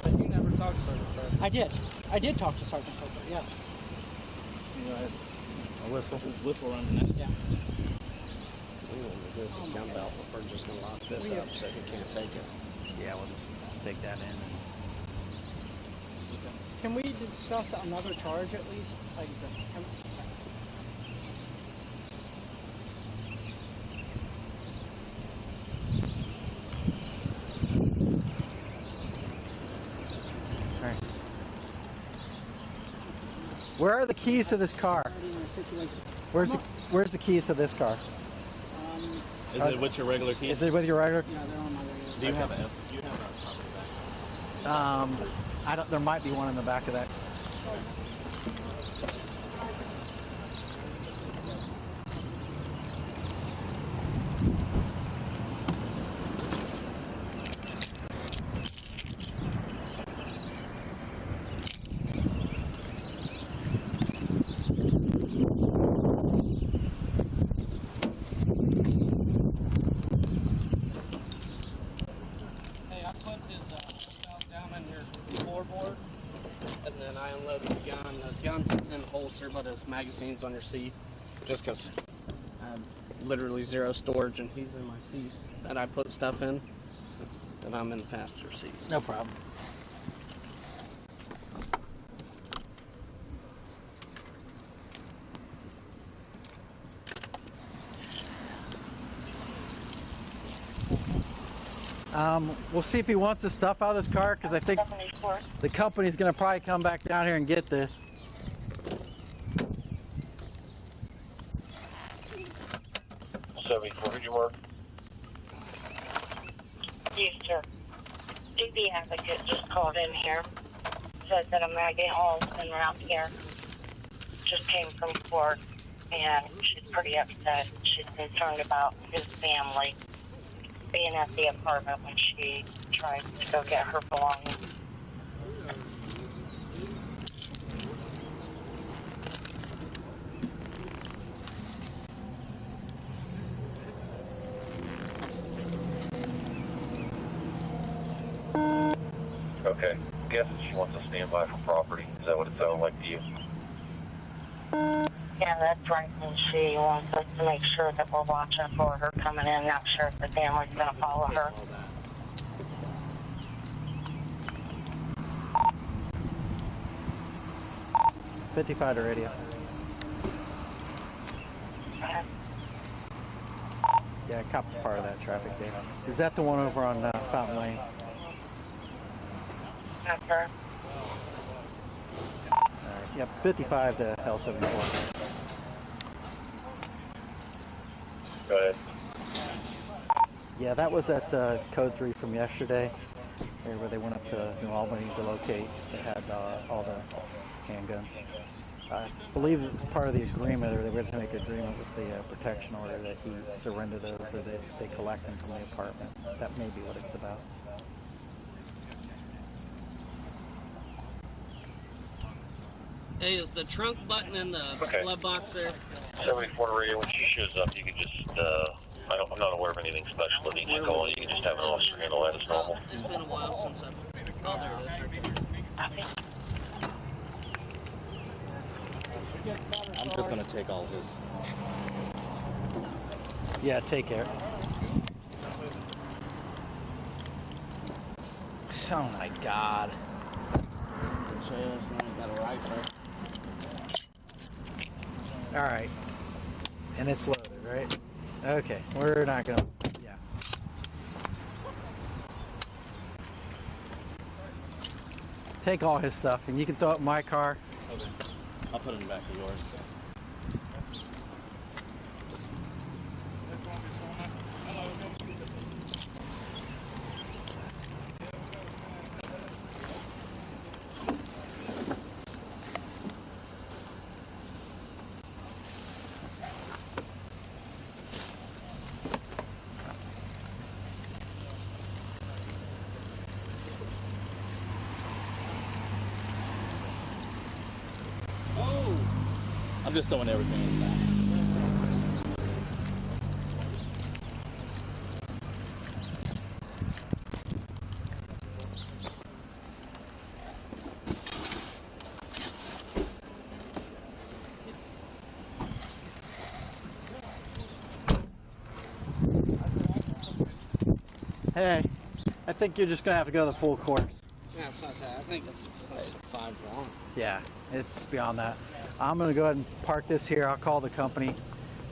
But you never talked to Sergeant Roper. I did. I did talk to Sergeant Roper, yes. You know, a whistle. Whistle around the neck. Yeah. This is gun belt, but we're just gonna lock this up so he can't take it. Yeah, we'll just take that in. Can we discuss another charge at least? Like, All right. Where are the keys to this car? Where's the keys to this car? Is it with your regular keys? Is it with your regular? Yeah, they're on my regular. Do you have a property bag? I don't. There might be one in the back of that. Hey, I put his belt down in your floorboard, and then I unloaded the gun. The gun's in the holster, but his magazine's on your seat, just because I have literally zero storage, and he's in my seat that I put stuff in, and I'm in the passenger seat. No problem. We'll see if he wants his stuff out of this car, because I think the company's going to probably come back down here and get this. 74, you work? Yes, sir. DB advocate just called in here. Says that a maggot hall's been around here. Just came from court, and she's pretty upset. She's concerned about his family being at the apartment when she tried to go get her belongings. Okay. Guessing she wants to stand by for property. Is that what it sounded like to you? Yeah, that's right. And she wants us to make sure that we're watching for her coming in. Not sure if the family's going to follow her. $55 to radio. Yeah, cop part of that traffic data. Is that the one over on Fountain Lane? That's her. Yep, 55 to L74. Go ahead. Yeah, that was at code 3 from yesterday, where they went up to New Albany to locate. They had all the handguns. I believe it was part of the agreement, or they were going to make an agreement with the protection order that he surrender those, or they collect them from the apartment. That may be what it's about. Hey, is the trunk button in the glove box there? 74 radio, when she shows up, you can just, I'm not aware of anything special that needs to go on. You can just have an officer handle that as normal. It's been a while since I've... Oh, there it is. I'm just gonna take all his. Yeah, take care. Oh my God. So now you got a rifle. All right. And it's loaded, right? Okay. We're not gonna. Yeah. Take all his stuff, and you can throw it in my car. Okay. I'll put it in the back of yours. I'm just throwing everything in there. Hey, I think you're just gonna have to go the full course. Yeah, that's what I said. I think it's 5 long. Yeah, it's beyond that. I'm gonna go ahead and park this here. I'll call the company.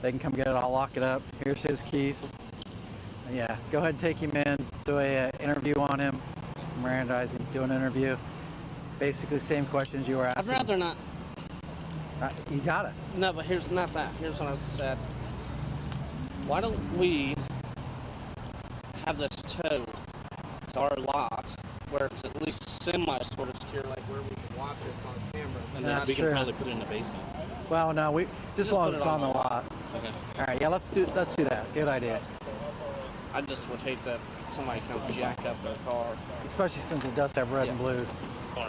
They can come get it. I'll lock it up. Here's his keys. Yeah, go ahead and take him in. Do a interview on him. Mirandize him. Do an interview. Basically, same questions you were asking. I'd rather not. You got it. No, but here's not that. Here's what I said. Why don't we have this towed to our lot where it's at least semi sort of secure, like where we can watch it on camera. And then we can probably put it in the basement. Well, no, we just as long as it's on the lot. Okay. All right, yeah, let's do that. Good idea. I just would hate that somebody come jack up their car. Especially since it does have red and blues. All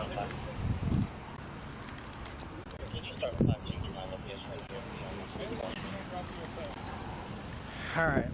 right.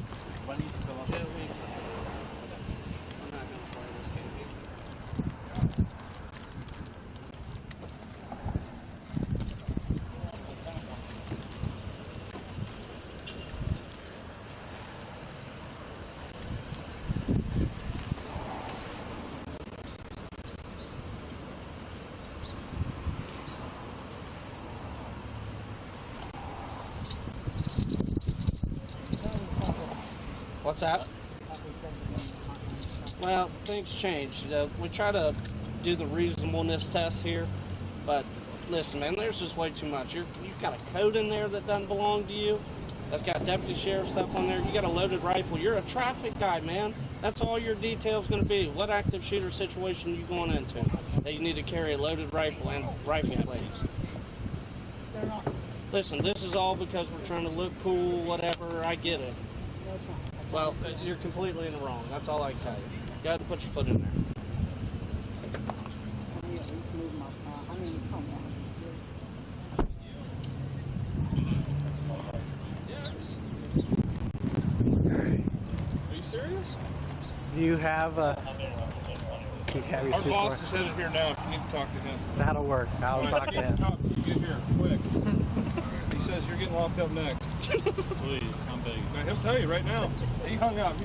What's that? Well, things change. We try to do the reasonableness test here, but listen, man, there's just way too much. You've got a code in there that doesn't belong to you. That's got deputy sheriff stuff on there. You got a loaded rifle. You're a traffic guy, man. That's all your detail's going to be. What active shooter situation you going into that you need to carry a loaded rifle and rifle plates? Listen, this is all because we're trying to look cool, whatever. I get it. Well, you're completely in the wrong. That's all I can tell you. You got to put your foot in there. Yes. Are you serious? Do you have you have your Our super- boss is headed here now if you need to talk to him. That'll work. I'll All talk right, to him. Get here, quick. He says you're getting locked up next. Please, I'm begging. Now, he'll tell you right now. He hung up.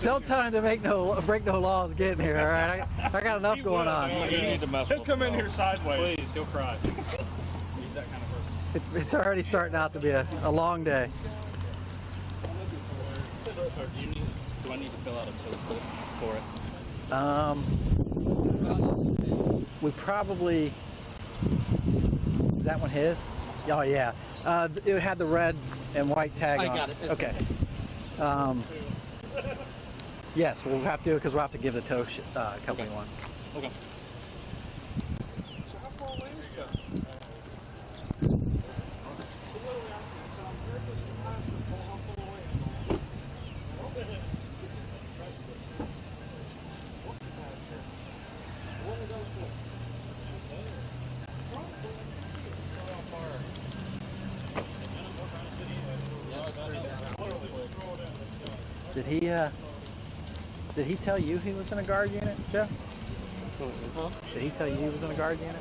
Don't tell him to break no laws getting here, all right? I got enough going on. You need to mess He'll come in here sideways. Please, he'll cry. He's that kind of person. It's already starting out to be a long day. Sir, do I need to fill out a tow slip for it? We probably, is that one his? Oh yeah, it had the red and white tag on. I got it. It's Okay. Yes, we'll have to because we'll have to give the tow company one. Okay. So how far away is John? Did he tell you he was in a guard unit, Joe? Huh? Did he tell you he was in a guard unit?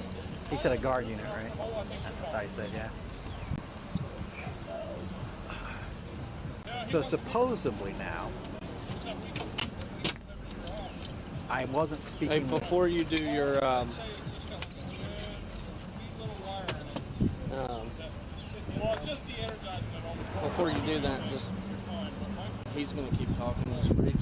He said a guard unit, right? That's what I said, yeah. So supposedly now, I wasn't speaking. Hey, before you do your before you do that, just he's gonna keep talking this bridge.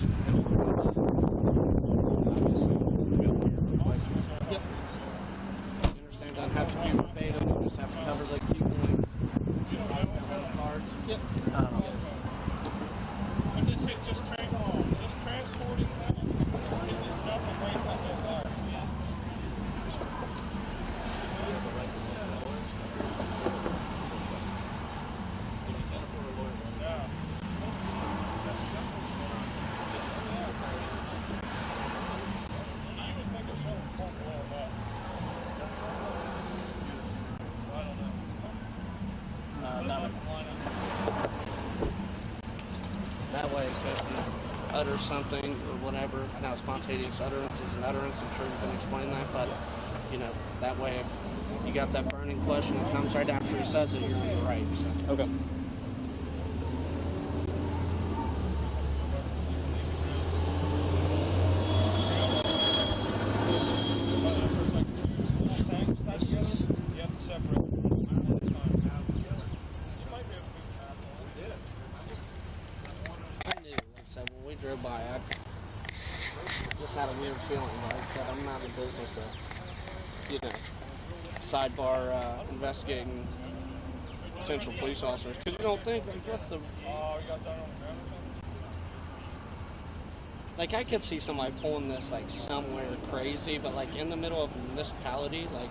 Yep. You understand? Doesn't have to be verbatim. You just have to cover the key points. Cards. Yep. I just said just transporting getting this stuff away from the car. That way, if you utter something or whatever, now spontaneous utterance is an utterance. I'm sure you can explain that, but you know, that way, if you got that burning question that comes right after he says it, you're gonna be right. So. Okay. You have to separate. I knew, like I said, when we drove by, I just had a weird feeling. Like I said, I'm not in the business of, you know, sidebar investigating potential police officers. Because you don't think, like, what's the... Like, I could see somebody pulling this, like, somewhere crazy, but, like, in the middle of a municipality, like...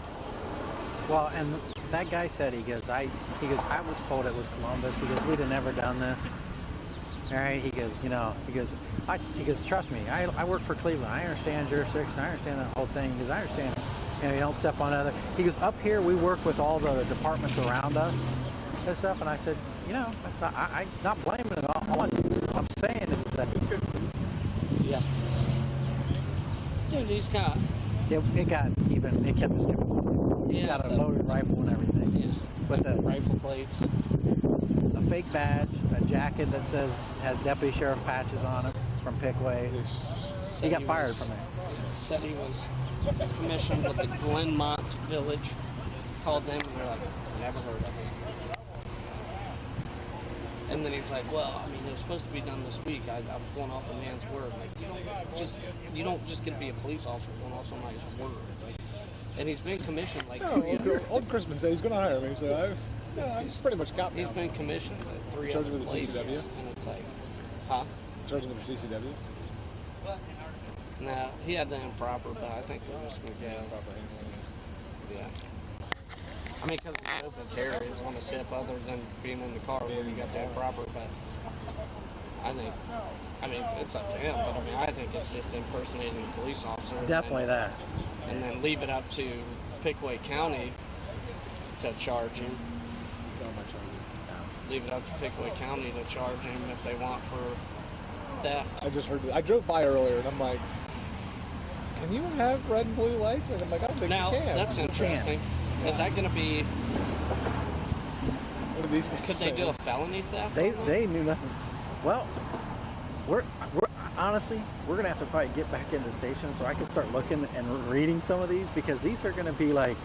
Well, and that guy said, he goes, I was told it was Columbus. He goes, we'd have never done this. All right, he goes, you know, he goes, trust me, I work for Cleveland. I understand jurisdiction. I understand that whole thing. Because I understand, you know, you don't step on other. He goes, up here we work with all the departments around us and stuff. And I said, you know, that's not, I'm not blaming it all on you. What I'm saying is that it's good. Yeah. Dude, he's got... It got even, it kept us getting. He's got a loaded rifle and everything. Yeah. With the rifle plates. A fake badge, a jacket that has deputy sheriff patches on it from Pickaway. He got fired from it. Said he was commissioned with the Glenmont Village. Called them and they're like, never heard of him. And then he was like, well, I mean, it was supposed to be done this week. I was going off a man's word. Like, you don't just get to be a police officer going off somebody's word. Like, and he's been commissioned like Old Christman said he's going to hire me, so I've pretty much got me. He's been commissioned at 3 Charged other with the places, CCW? and it's like, huh? Charging with the CCW? No, he had the improper, but I think they're just going to go. Yeah. I mean, because it's open carry is on the SIP other than being in the car where you got the improper, but I mean, it's up to him, but I mean, I think it's just impersonating a police officer. Definitely that. And then leave it up to Pickaway County to charge him. It's not my charge. Leave it up to Pickaway County to charge him if they want for theft. I just heard it. I drove by earlier and I'm like, Can you have red and blue lights? And I'm like, I don't think Now, you can. that's interesting. Is that going to be... What are these guys Could they saying? do a felony theft? They knew nothing. Well, we're honestly, we're gonna have to probably get back in the station so I can start looking and reading some of these, because these are gonna be like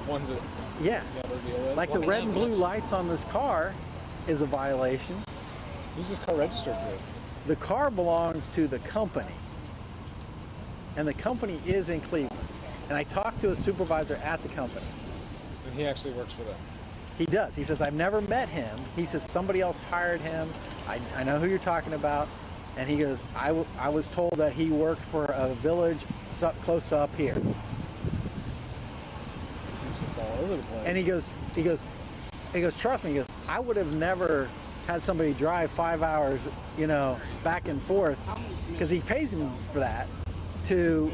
ones that yeah, never deal with. like the red and blue lights on this car is a violation. Who's this car registered to? The car belongs to the company, and the company is in Cleveland. And I talked to a supervisor at the company. And he actually works for them. He does. He says, I've never met him. He says, somebody else hired him. I know who you're talking about. And he goes, I was told that he worked for a village close to up here. He's just all over the place. And he goes, trust me, he goes, I would have never had somebody drive 5 hours, you know, back and forth, because he pays him for that, to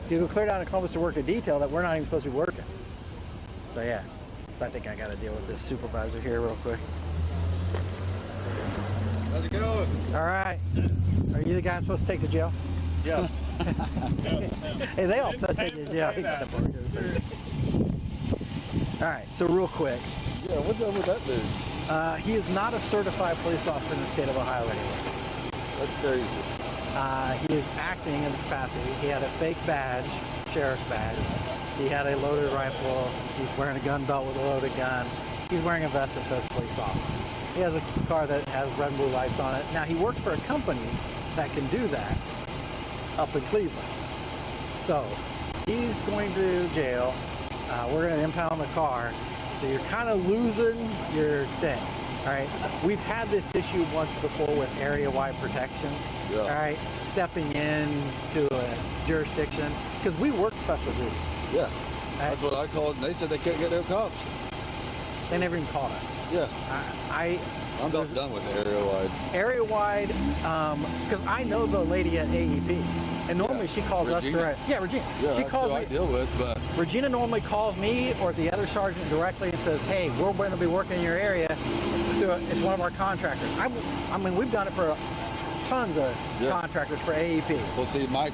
go clear down to Columbus to work a detail that we're not even supposed to be working. So yeah. So I think I got to deal with this supervisor here real quick. How's it going? All right. Are you the guy I'm supposed to take to jail? Yeah. Hey, they all take you to jail. Except for you. All right. So real quick. Yeah, what's up with that dude? He is not a certified police officer in the state of Ohio anymore. That's crazy. He is acting in the capacity. He had a fake badge, sheriff's badge. He had a loaded rifle. He's wearing a gun belt with a loaded gun. He's wearing a vest that says police officer. He has a car that has red and blue lights on it. Now, he works for a company that can do that up in Cleveland. So, he's going to jail. We're going to impound the car. So you're kind of losing your thing. All right. We've had this issue once before with area-wide protection. Yeah. All right. Stepping in to a jurisdiction, because we work special duty. Yeah. That's what I called, and they said they can't get no cops. They never even called us. Yeah. I'm about done with the area-wide. Area-wide, because I know the lady at AEP, and normally she calls us direct. Yeah, Regina. Yeah, she calls who I deal with, but Regina normally calls me or the other sergeant directly and says, "Hey, we're going to be working in your area. It's one of our contractors." I mean, we've done it for tons of contractors for AEP. Well, see, my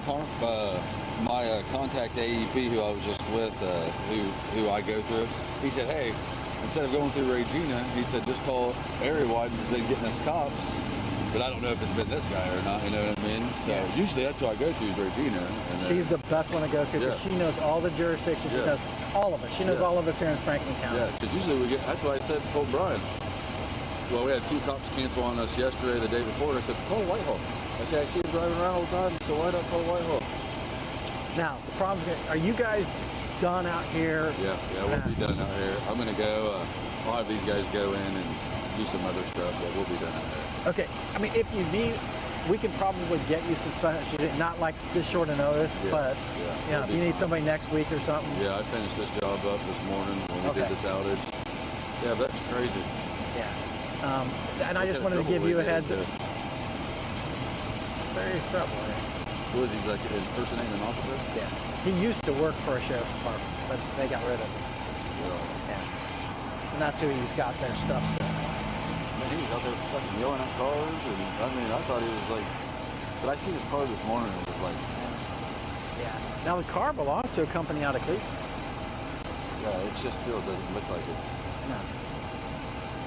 contact AEP, who I was just with, who I go through, he said, "Hey, instead of going through Regina," he said, "just call area-wide. We've been getting us cops." But I don't know if it's been this guy or not, you know what I mean? So usually that's who I go to is Regina. And she's the best one to go to because she knows all the jurisdictions. She knows all of us. She knows all of us here in Franklin County. Yeah, because usually we get, that's why I told Brian. Well, we had 2 cops cancel on us yesterday, the day before, and I said, call Whitehall. I said, I see him driving around all the time, so why not call Whitehall? Now, the problem is, are you guys done out here? Yeah, we'll be done out here. I'm going to go, I'll have these guys go in and do some other stuff, but we'll be done out there. Okay, I mean, if you need, we can probably get you some stuff. Not like this short of notice, but you know, if you need somebody next week or something. Yeah, I finished this job up this morning when we did this outage. Yeah, that's crazy. Yeah, and I just wanted to give you a heads up. Serious trouble. So is he like impersonating an officer? Yeah, he used to work for a sheriff's department, but they got rid of him. Yeah, and that's who he's got their stuff still. He was out there fucking yelling at cars, and I mean, I thought he was like, but I seen his car this morning, and it was like, yeah. Now the car belongs to a company out of Cleveland. Yeah, it just still doesn't look like it's. No.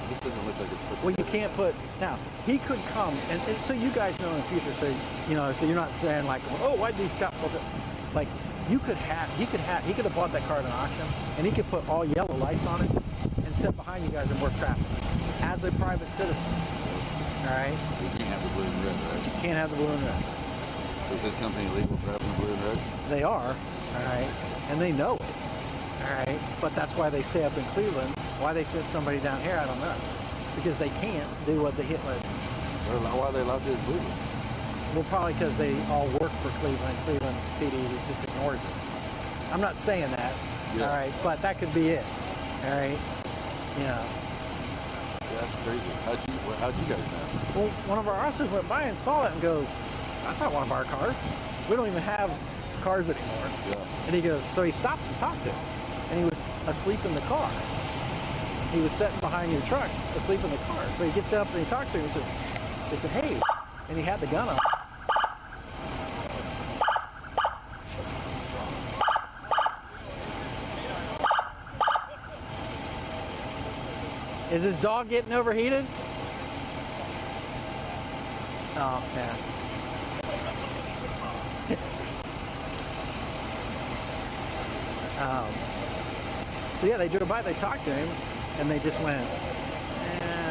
This doesn't look like it's put. Well, you can't put. Now he could come, and so you guys know in the future, so you know, so you're not saying like, oh, why'd these cops? Like, he could have bought that car at an auction, and he could put all yellow lights on it, and sit behind you guys and work traffic. As a private citizen, all right? You can't have the blue and red, right? You can't have the blue and red. So is this company legal for having the blue and red? They are, all right? And they know it, all right? But that's why they stay up in Cleveland. Why they sent somebody down here, I don't know. Because they can't do what they hit with. Why are they allowed to in Cleveland? Well, probably because they all work for Cleveland. Cleveland PD just ignores it. I'm not saying that, all right? But that could be it, all right? You know. That's crazy. How'd you guys know? Well, one of our officers went by and saw it and goes, that's not one of our cars. We don't even have cars anymore. Yeah. And he goes, so he stopped and talked to him. And he was asleep in the car. He was sitting behind your truck, asleep in the car. So he gets up and he talks to him and says, he said, hey. And he had the gun on. Is this dog getting overheated? Oh, yeah. So yeah, they drove by, they talked to him, and they just went,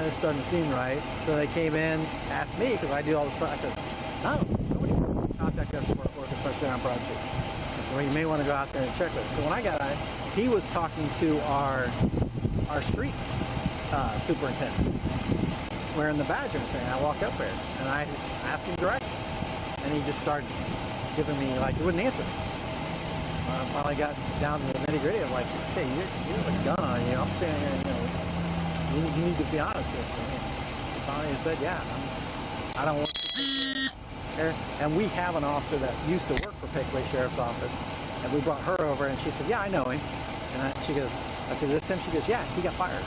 this doesn't seem right. So they came in, asked me, because I do all this stuff. I said, no, nobody contact us for work, especially on Broad Street. I said, well, you may want to go out there and check it. So when I got out, he was talking to our street superintendent, wearing the badge and everything. I walked up there, and I asked him directly, and he just started giving me, like, he wouldn't answer me. I finally got down to the nitty-gritty. I'm like, hey, you have a gun on you. I'm saying, you need to be honest with me. He finally said, yeah, I don't want to. And we have an officer that used to work for Pickaway Sheriff's Office, and we brought her over, and she said, yeah, I know him. And she goes, I said, this him? She goes, yeah, he got fired.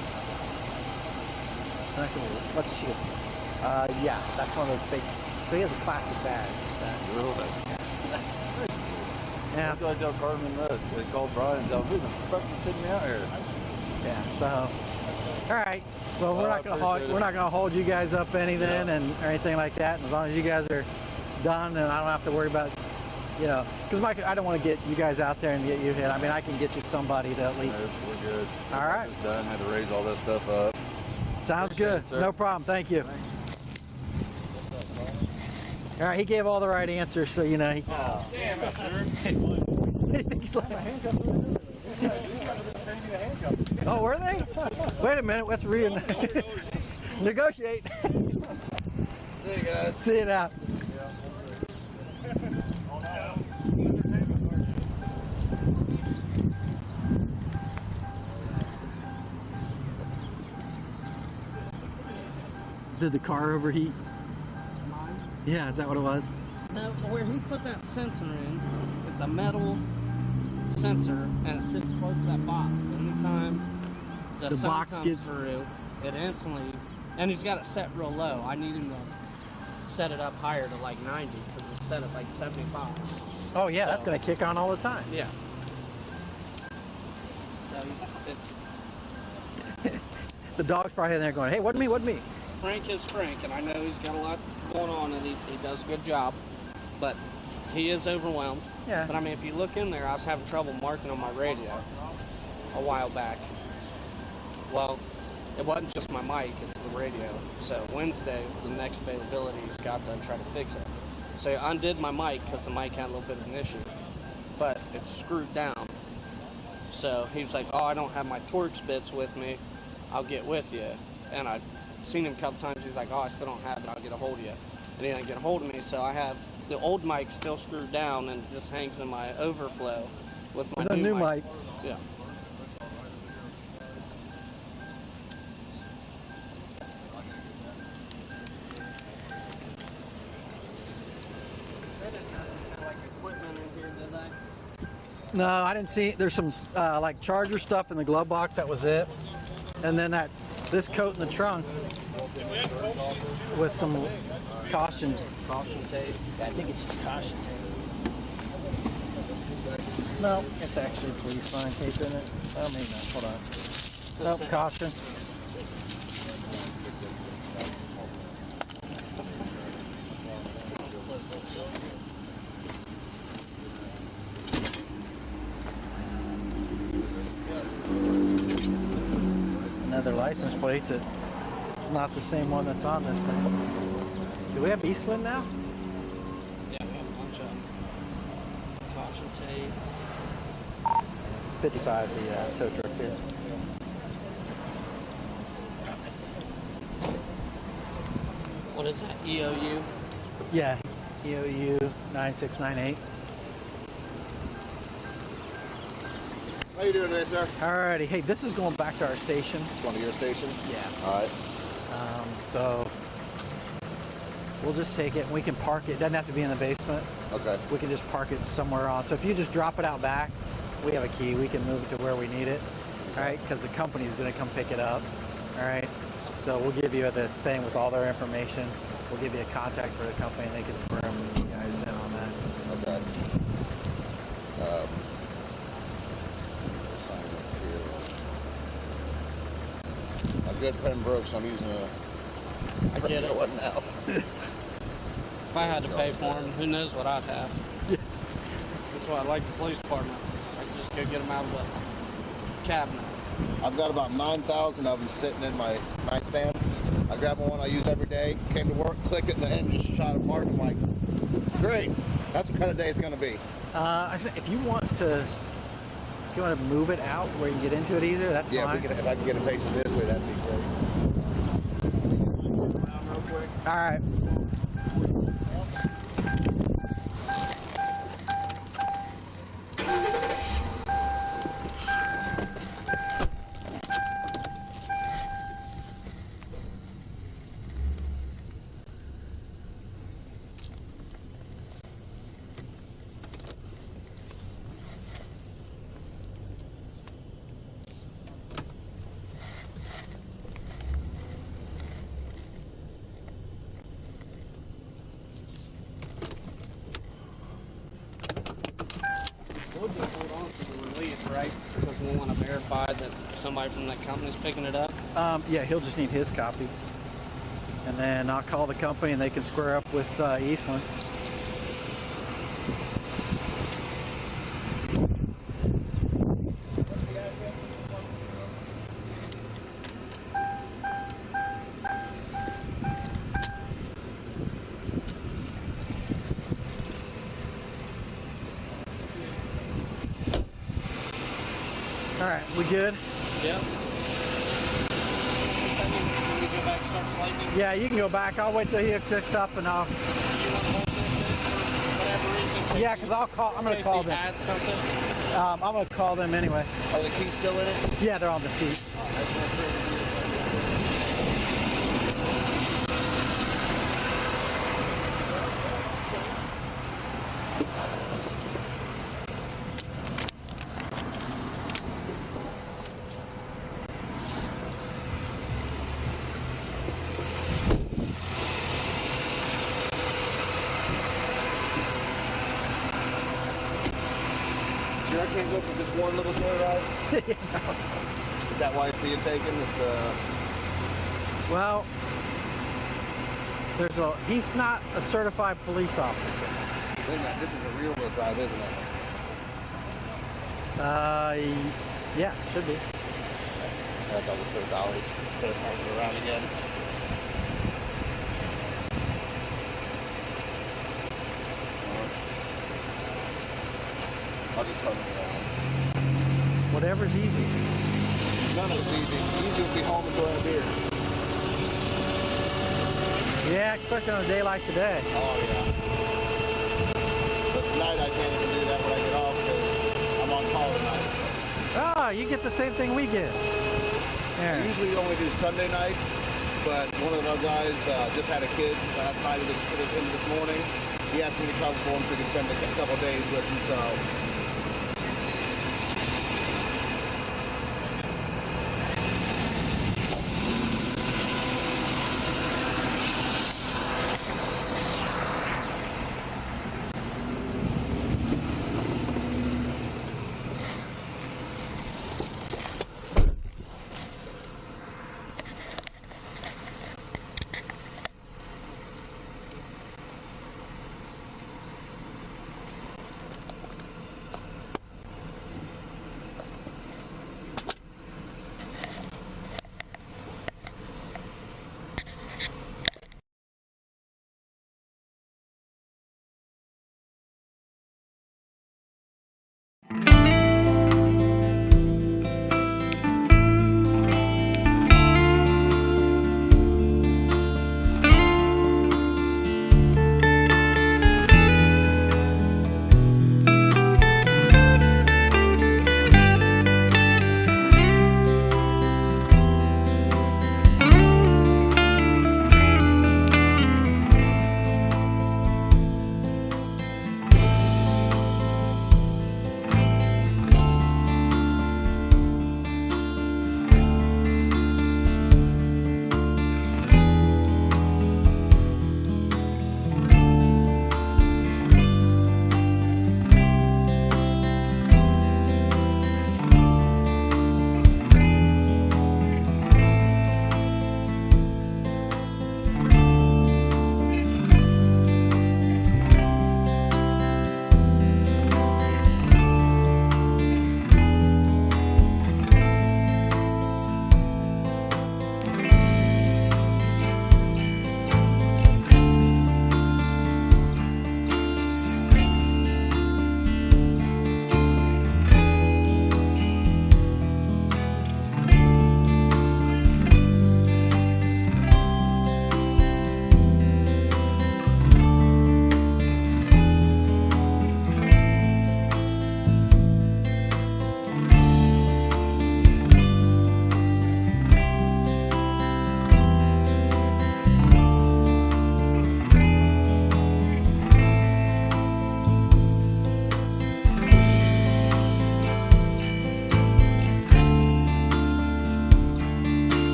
And I said, well, what's she goes, yeah, that's one of those fake. So he has a classic badge. Really? Yeah. What do I tell Carmen this? They called Brian and tell him, who the fuck is sitting me out here? Yeah, so, all right. Well, we're not gonna hold you guys up anything and or anything like that. And as long as you guys are done, and I don't have to worry about, because Mike, I don't want to get you guys out there and get you hit. I mean, I can get you somebody to at least. No, we're good. All right. It's done. Had to raise all that stuff up. Sounds good. It, no problem. Thank you. All right, he gave all the right answers, so you know he. Oh, damn it, sir. He's like, oh, were they? Wait a minute, let's negotiate. See you guys. See you now. Did the car overheat? Mine? Yeah, is that what it was? No, where he put that sensor in, it's a metal sensor, and it sits close to that box. Anytime the sun box comes gets through, it instantly, and he's got it set real low. I need him to set it up higher to like 90, because it's set at like 75. Oh yeah, that's gonna kick on all the time. Yeah. So it's the dog's probably in there going, hey, what me? Frank is Frank, and I know he's got a lot going on, and he does a good job, but he is overwhelmed. Yeah. But I mean, if you look in there, I was having trouble marking on my radio a while back. Well, it wasn't just my mic, it's the radio. So Wednesday's the next availability he's got to try to fix it. So I undid my mic because the mic had a little bit of an issue, but it's screwed down. So he was like, oh, I don't have my Torx bits with me. I'll get with you. And I've seen him a couple times. He's like, oh, I still don't have it. I'll get a hold of you. And he didn't get a hold of me, so I have the old mic still screwed down and just hangs in my overflow with my new mic. Yeah. No, I didn't see. There's some like charger stuff in the glove box. That was it. And then this coat in the trunk with some caution tape. I think it's just caution tape. No, it's actually police line tape in it. Oh, maybe not. Hold on. Nope, caution. Another license plate that's not the same one that's on this thing. Do we have Eastland now? Yeah, we have a bunch of caution tape. 55, the tow trucks here. What is that, EOU? Yeah, EOU 9698. How you doing today, sir? Alrighty, hey, this is going back to our station. It's going to your station? Yeah. All right. So we'll just take it and we can park it. It doesn't have to be in the basement. Okay. We can just park it somewhere on. So if you just drop it out back, we have a key. We can move it to where we need it. All right, because the company's going to come pick it up. All right. So we'll give you the thing with all their information. We'll give you a contact for the company and they can square them you guys in on that. Okay. Sign this here. I'm good pen broke, so I'm using a I get it. one now. If I had to pay for them, who knows what I'd have. That's why I like the police department. I can just go get them out of the cabinet. I've got about 9,000 of them sitting in my nightstand. I grab one I use every day, came to work, clicked it, and the end just shot apart. I'm like, great. That's what kind of day it's going to be. I said, if you want to move it out where you can get into it easier, that's fine. Yeah, if I can get it facing this way, that'd be great. All right. We'll just hold on to the release, right? Because we want to verify that somebody from that company's picking it up. Yeah, he'll just need his copy. And then I'll call the company and they can square up with Eastland. All right, we good? Yep. Can we go back and start slating? Yeah, you can go back. I'll wait till he picks up and I'll. You want to hold this for whatever reason? Yeah, because I'll call. I'm going to call them. Add something? I'm going to call them anyway. Are the keys still in it? Yeah, they're on the seat. Sure, I can't go for just one little joyride? Is that why it's being taken? Well, he's not a certified police officer. Wait a minute, this is a rear wheel drive, isn't it? Yeah, should be. Guess I'll just put dollies instead of turning it around again. I'll just turn it around. Whatever's easy. None of it's easy. Easy would be home enjoying a beer. Yeah, especially on a day like today. Oh, yeah. But tonight I can't even do that when I get off because I'm on call tonight. Oh, you get the same thing we get. I usually only do Sunday nights, but one of our guys just had a kid last night into this morning. He asked me to cover for him so he could spend a couple days with him, so...